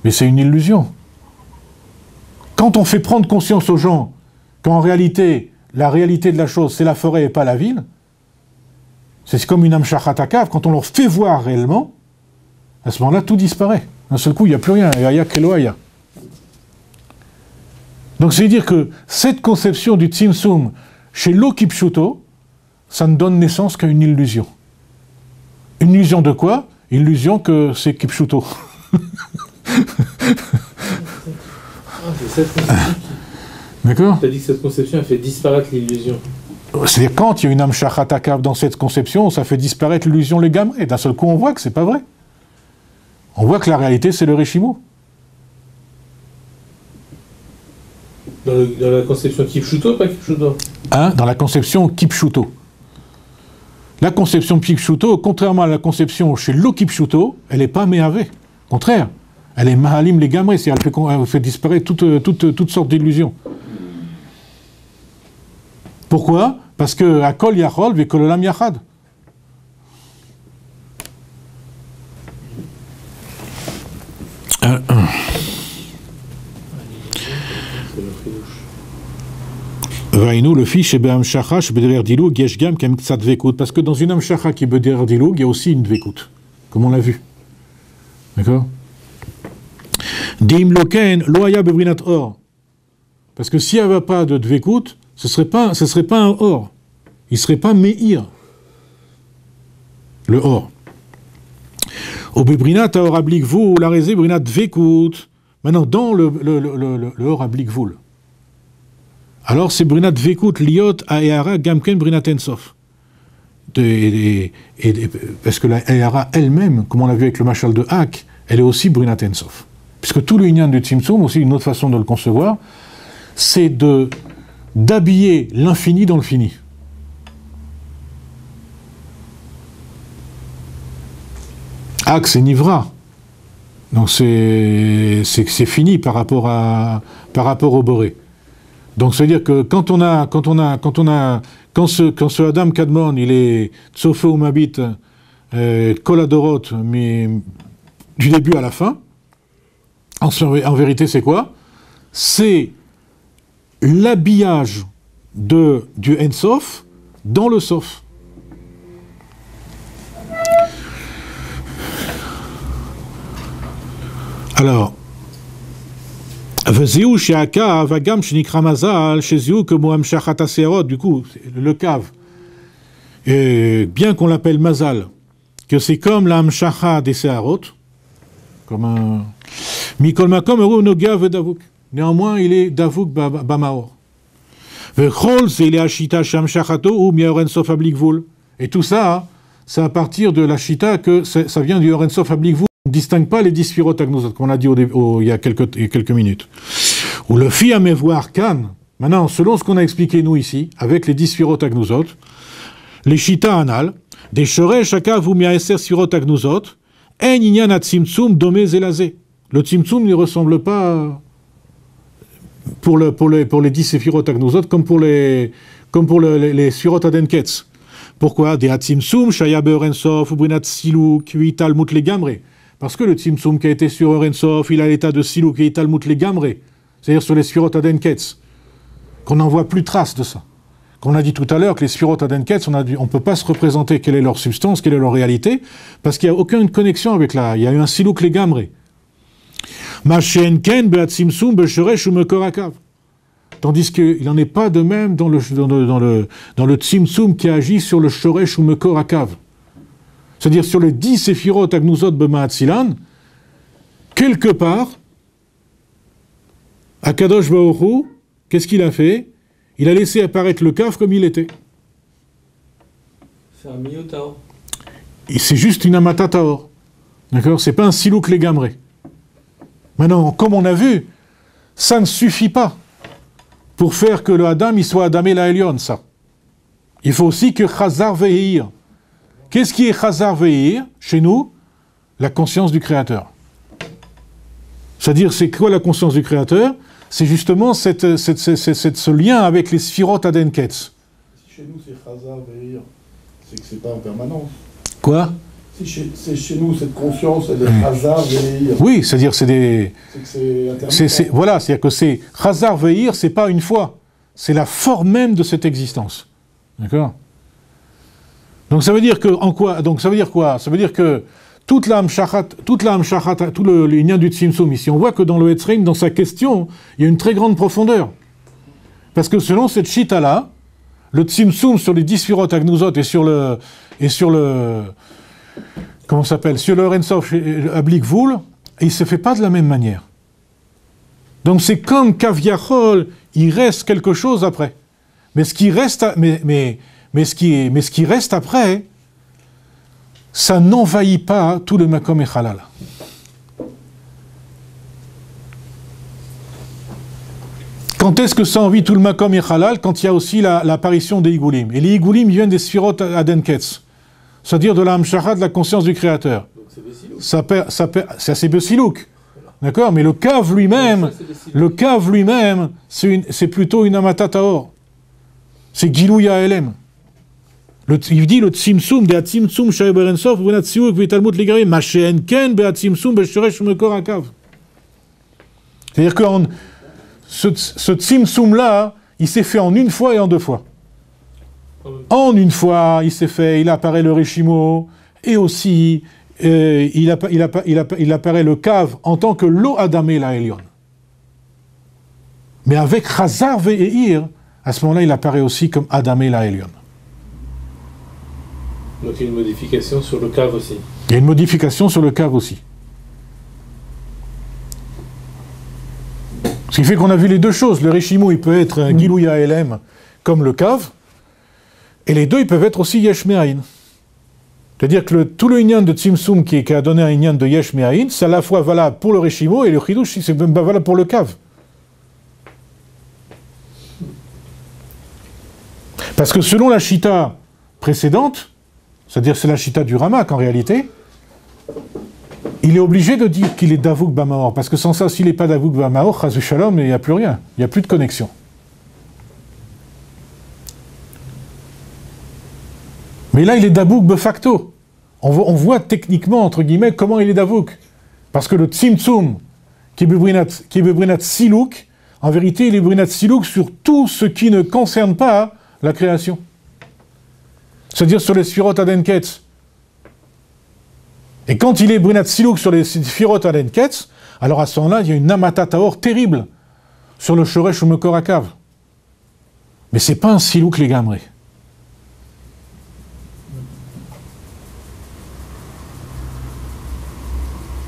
Mais c'est une illusion. Quand on fait prendre conscience aux gens qu'en réalité, la réalité de la chose, c'est la forêt et pas la ville, c'est comme une Hamshachat Akav, quand on leur fait voir réellement, à ce moment-là, tout disparaît. D'un seul coup, il n'y a plus rien. Aya Keloaya. Donc, c'est dire que cette conception du Tzimtzum chez l'Okipshuto, ça ne donne naissance qu'à une illusion. Une illusion de quoi? Une illusion que c'est Kipshuto. D'accord? Tu as dit que cette conception a fait disparaître l'illusion. C'est-à-dire, quand il y a une Hamshachat Akav dans cette conception, ça fait disparaître l'illusion les gamins. Et d'un seul coup, on voit que c'est pas vrai. On voit que la réalité, c'est le Reshimo. Dans la conception Kipshuto, pas Kipshuto? Dans la conception Kipshuto. La conception Kipshuto, contrairement à la conception chez l'Okipshuto, elle n'est pas méhavé. Au contraire, elle est mahalim les gamins, c'est-à-dire elle fait disparaître toutes sortes d'illusions. Pourquoi? Parce que Akol Yachol ve Kol Olam Yachad. Vainu D'où le fiche chez Amshacha, chez Beder Diloug, Yeshgam, Kem Ksat Vekut. Parce que dans une Amshacha qui est Beder Diloug, il y a aussi une Dvekut, comme on l'a vu. D'accord? Dim Loken, Loaya Bebrinat Or. Parce que s'il n'y avait pas de Dvekut, ce serait pas un Or. Il ne serait pas Meir. Le Or. Au Bebrinat Or Ablikvul, la Rézé Bebrinat Dvekut. Maintenant, dans le Or Ablikvul. Alors c'est Brinat Vekut Liot Aéara Gamken Brinat Ensof. Parce que la Aéara elle-même, comme on l'a vu avec le Machal de Hak, elle est aussi Brinat Ensof. Puisque tout le Inyan du Tzimtzum, aussi une autre façon de le concevoir, c'est d'habiller l'infini dans le fini. Hak c'est Nivra. Donc c'est fini par rapport au Boré. Donc, c'est-à-dire que quand ce Adam Kadmon, il est Tsofo ou Mabit, Koladorot, mais du début à la fin, en vérité, c'est quoi? C'est l'habillage du Ensof dans le Sof. Alors, du coup, le cave, bien qu'on l'appelle Mazal, que c'est comme la Hamshacha des Seharot, comme un... Néanmoins, il est Davuk Bamaor. Et tout ça, c'est à partir de la Shita que ça vient du Orensof Ablikvul. On ne distingue pas les 10 Sfirot Agnozot, qu'on a dit il y a quelques minutes. Ou le fi amevoir kan, maintenant, selon ce qu'on a expliqué nous ici, avec les 10 Sfirot Agnozot, les Shita Anal, des Shoreh Shaka Vumiaeser Sfirot Agnozot, En Inyan Atzimtzum Domé Zelazé. Le Tzimtzum ne ressemble pas pour les 10 Sfirot Agnozot comme pour les Sfirot Adenketz. Pourquoi? Des Atzimtzum, Shaya Beorensof, Ubrinat Siluk, Vital Moutle Gamre. Parce que le Tzimtzum qui a été sur Orensof, il a l'état de Siluk et Vital Moutle Gamre. C'est-à-dire sur les Sfirot Adenketz. Qu'on n'en voit plus trace de ça. Qu'on a dit tout à l'heure que les Sfirot Adenketz, on ne peut pas se représenter quelle est leur substance, quelle est leur réalité, parce qu'il n'y a aucune connexion avec il y a eu un Siluk le Gamre. Machenken Beatzimtzum Besheresh ou Mekorakav. Tandis qu'il n'en est pas de même dans le Tzimtzum qui agit sur le Shoresh ou Mekor Akav. C'est-à-dire sur les 10 Séphirot Agnuzot B'Ma'atzilan, quelque part, Akadosh Baruch Hu, qu'est-ce qu'il a fait? Il a laissé apparaître le Kav comme il était. C'est un Miyotao. C'est juste une Amata Taor. D'accord? C'est pas un Siluk Legamre. Maintenant, comme on a vu, ça ne suffit pas pour faire que le Adam, il soit Adam et la Elion, ça. Il faut aussi que Chazar Ve'ir. Qu'est-ce qui est Chazar Ve'ir, chez nous? La conscience du Créateur. C'est-à-dire, c'est quoi la conscience du Créateur? C'est justement ce lien avec les Sfirot Adenketz. Si chez nous c'est Chazar Ve'ir, c'est que c'est pas en permanence. Quoi? Si c'est chez nous cette conscience, elle est Chazar Ve'ir. Oui, c'est-à-dire c'est des... C'est que c'est intermittent. Voilà, c'est-à-dire que c'est Chazar Ve'ir, c'est pas une fois. C'est la forme même de cette existence. D'accord? Donc ça veut dire que, en quoi? Donc ça veut dire quoi? Ça veut dire que toute la Hamshachat, tout le lien du Tzimtzum, ici, on voit que dans le Etzreim, dans sa question, il y a une très grande profondeur. Parce que selon cette Shita-là, le Tzimtzum sur les 10 Sfirot Agnuzot et sur le comment ça s'appelle? Sur le Rensof Ablikvul, il ne se fait pas de la même manière. Donc c'est comme Kaviachol, il reste quelque chose après. Mais ce qui reste, ce qui reste après, ça n'envahit pas tout le Makom et Halal. Quand est-ce que ça envahit tout le Makom et Halal? Quand il y a aussi l'apparition des Igulim. Et les Igulim viennent des Sfirot Adenketz. C'est-à-dire de la Hamshacha, de la conscience du Créateur. Ça c'est Besilouk. D'accord? Mais le Kav lui-même, c'est plutôt une Amata Taor. C'est Gilouya Elem. Il dit le Tzimtzum, de Tzimtzum, Shaya Berensof, Bunat Siouk, Vitalmut Ligari, Machen Ken, Be Tzimtzum, Besheresh, Mekor Akav. C'est-à-dire que ce Tzimtzum-là, il s'est fait en une fois et en deux fois. En une fois, il apparaît le Reshimo, et aussi, il apparaît le Kav en tant que Lo Adamé la Elion. Mais avec Chazar Ve'ir, à ce moment-là, il apparaît aussi comme Adamé la Elion. Donc il y a une modification sur le Kav aussi. Il y a une modification sur le Kav aussi. Ce qui fait qu'on a vu les deux choses. Le Reshimo, il peut être un Gilouya Elem comme le Kav, et les deux, ils peuvent être aussi Yesh Me'ayin. C'est-à-dire que tout le Inyan de Tzimtzum qui a donné un Inyan de Yesh Me'ayin, c'est à la fois valable pour le Reshimo et le Chidush, c'est même pas valable pour le Kav. Parce que selon la Shita précédente, c'est-à-dire c'est la Shita du Ramak en réalité, il est obligé de dire qu'il est Davouk Bamaor, parce que sans ça, s'il n'est pas Davouk Bamaor, Chaz Shalom, il n'y a plus rien, il n'y a plus de connexion. Mais là, il est Davouk de facto. On voit techniquement, entre guillemets, comment il est Davouk. Parce que le Tzimtzum, qui est Bebrinat Silouk, en vérité, il est Bebrinat Silouk sur tout ce qui ne concerne pas la création. C'est-à-dire sur les Sfirot Adenketz. Et quand il est Brinat Silouk sur les Sfirot Adenketz, alors à ce moment-là, il y a une Namata Taor terrible sur le Shoresh ou Mekor Akav. Mais c'est pas un Silouk les Gamré.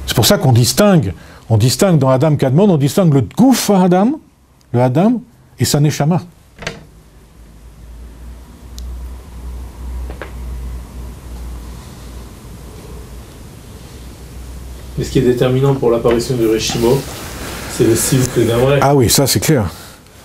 C'est pour ça qu'on distingue dans Adam Kadmon, on distingue le Gouf Adam, le Adam, et sa Neshama. Mais ce qui est déterminant pour l'apparition du Reshimo, c'est le Silouk le Gamré. Ah oui, ça c'est clair.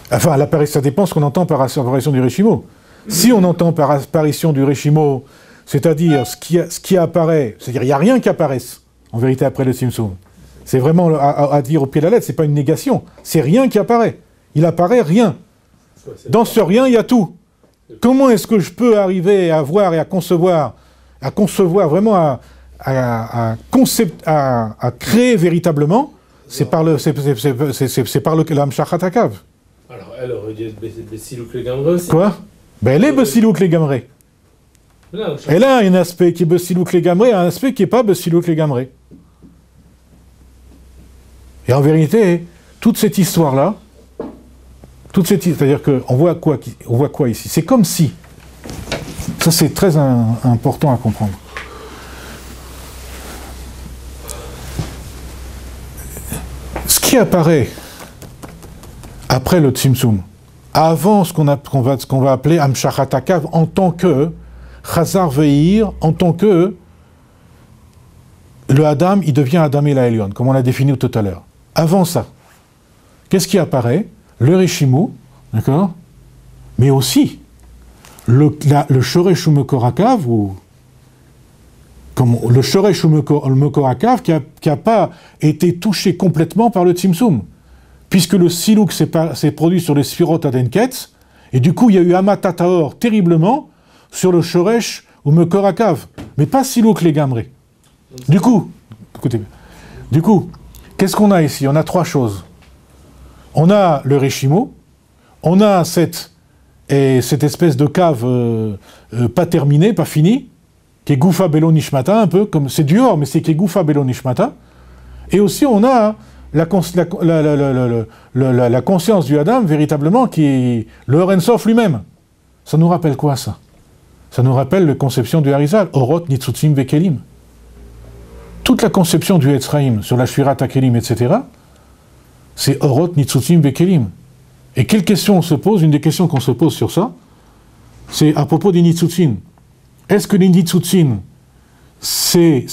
Enfin, ça dépend ce qu'on entend par apparition du Reshimo. Si on entend par apparition du Reshimo, c'est-à-dire ce qui apparaît, c'est-à-dire il n'y a rien qui apparaisse, en vérité, après le Tzimtzum. C'est vraiment à dire au pied de la lettre, c'est pas une négation. C'est rien qui apparaît. Il apparaît rien. Dans ce rien, il y a tout. Comment est-ce que je peux arriver à voir et à concevoir vraiment à créer véritablement, c'est par le Amshachat Akav. Alors, elle aurait dû être Bessilouk le Gamré aussi. Quoi? Ben, elle est Bessilouk le Gamré. Elle a un aspect qui est Bessilouk les Gamré, un aspect qui n'est pas Bessilouk les Gamré. Et en vérité, toute cette histoire-là, c'est-à-dire qu'on voit quoi ici? C'est comme si, ça c'est très important à comprendre. Ce qui apparaît après le Tzimtzum, avant ce qu'on va appeler Amshachat Akav en tant que Chazar Ve'ir, en tant que le Adam, il devient Adam et la Elion, comme on l'a défini tout à l'heure. Avant ça, qu'est-ce qui apparaît? Le Reshimo, d'accord? Mais aussi le Shoresh ou Mekor Akav, ou comme le Shoresh ou Mekor Akav qui n'a pas été touché complètement par le Tzimtzum, puisque le Silouk s'est produit sur les Sfirot Adenketz, et du coup il y a eu Amata Taor terriblement sur le Shoresh ou Mekor Akav, mais pas Silouk les Gamré. Du coup, écoutez, qu'est-ce qu'on a ici? On a trois choses. On a le Reshimo, on a cette espèce de cave pas terminée, pas finie, qui est Goufa Belo Nishmata, un peu comme c'est du or, mais c'est qui est Goufa Belo Nishmata. Et aussi on a la conscience du Adam, véritablement, qui est le Or En Sof lui-même. Ça nous rappelle quoi, ça? Ça nous rappelle la conception du Harizal, Orot Nitzutzim Vekelim. Toute la conception du Etzraïm sur la Shvirat Akelim, etc., c'est Orot Nitzutzim Vekelim. Et quelle question on se pose? Une des questions qu'on se pose sur ça, c'est à propos des Nitzutzim. Est-ce que les Nitzutzim, ça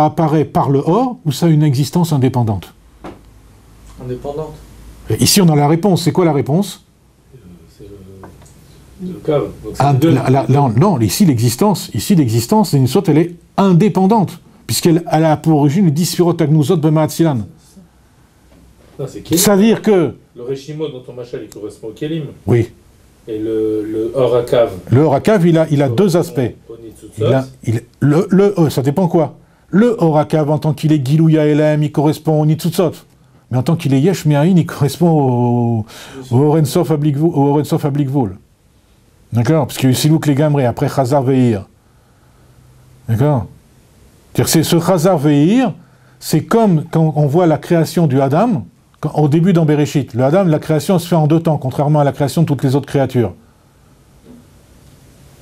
apparaît par le Or, ou ça a une existence indépendante? Indépendante. Et ici, on a la réponse. C'est quoi la réponse? Le cave. Non, ici, l'existence c'est une sorte, elle est indépendante, puisqu'elle a pour origine le 10 Sfirot Agnuzot B'Ma'atzilan. C'est-à-dire que... Le Reshimo dont on machal, il correspond au Kelim. Oui. Et le Or Akav. Le Or Akav, il a deux aspects. Ça dépend quoi? Le Or Akav, en tant qu'il est Gilouya Elem, il correspond au Nitzutzot. mais en tant qu'il est Yesh Me'ain, il correspond au Oren Sof Ablikvul. D'accord? Parce qu'il y a eu Silouk les Gamré, après Chazar Ve'ir. D'accord? C'est ce Chazar Ve'ir, c'est comme quand on voit la création du Adam, au début dans Bereshit. Le Adam, la création se fait en 2 temps, contrairement à la création de toutes les autres créatures.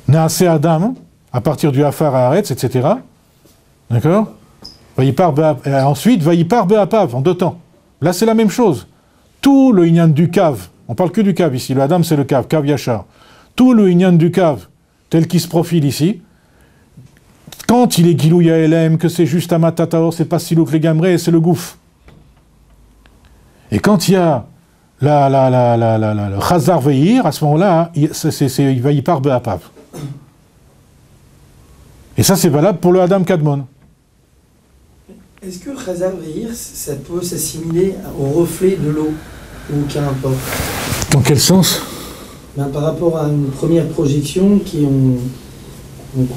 Naaseh Adam, à partir du Afar à Haaretz, etc. D'accord? Ensuite, Vayipar Be'apav, en 2 temps. Là, c'est la même chose. Tout le Inyan du Kav, on parle que du Kav ici, le Adam c'est le Kav, Kav Yachar. Tout le Inyan du Kav, tel qu'il se profile ici, quand il est Gilou Yaelem, que c'est juste Amatataor, c'est pas Silouk les Gamré, c'est le Gouf. Et quand il y a le Chazar Ve'ir, à ce moment-là, il Vayipar Be'apav. Et ça, c'est valable pour le Adam Kadmon. Est-ce que Chazar Ve'ir, ça peut s'assimiler au reflet de l'eau, ou qu'importe? Dans quel sens? Par rapport à une première projection qui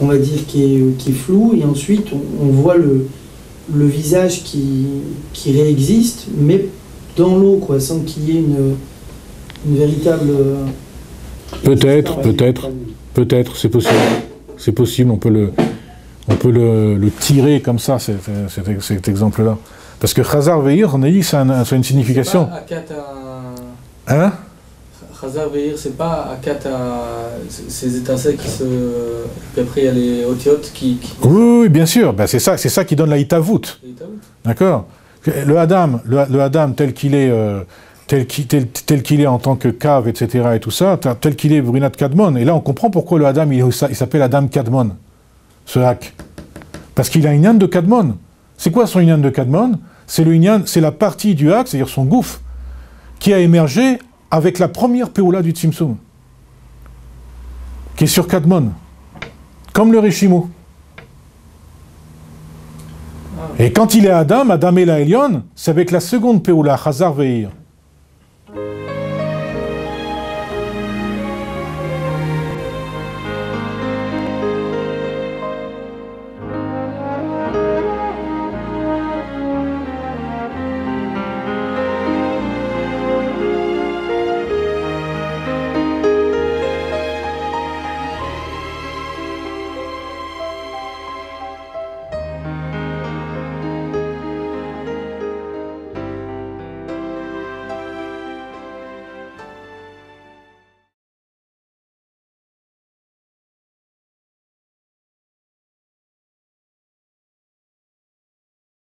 on va dire qui est floue, et ensuite on voit le visage qui réexiste, mais dans l'eau, quoi, sans qu'il y ait une véritable... Peut-être, c'est possible. C'est possible, on peut le tirer comme ça, cet exemple-là. Parce que Chazar Ve'ir, on a dit que ça a une signification. Hein? Chazar Ve'ir, c'est pas Akat ces étincelles qui se... Puis après, il y a les otiotes qui... Oui, bien sûr, ben, c'est ça qui donne la Hitavut. D'accord? Le Adam tel qu'il est... tel qu'il est en tant que cave, etc., et tout ça, tel qu'il est Brunat Kadmon. Et là, on comprend pourquoi le Adam, il s'appelle Adam Kadmon, ce Hak. Parce qu'il a un Inyan de Kadmon. C'est quoi son Inyan de Kadmon? C'est la partie du Hak, c'est-à-dire son gouffre, qui a émergé avec la première Péoula du Tzimtzum, qui est sur Kadmon, comme le Rishimo. Et quand il est Adam et la Elyon, c'est avec la seconde Péoula, Chazar Ve'ir.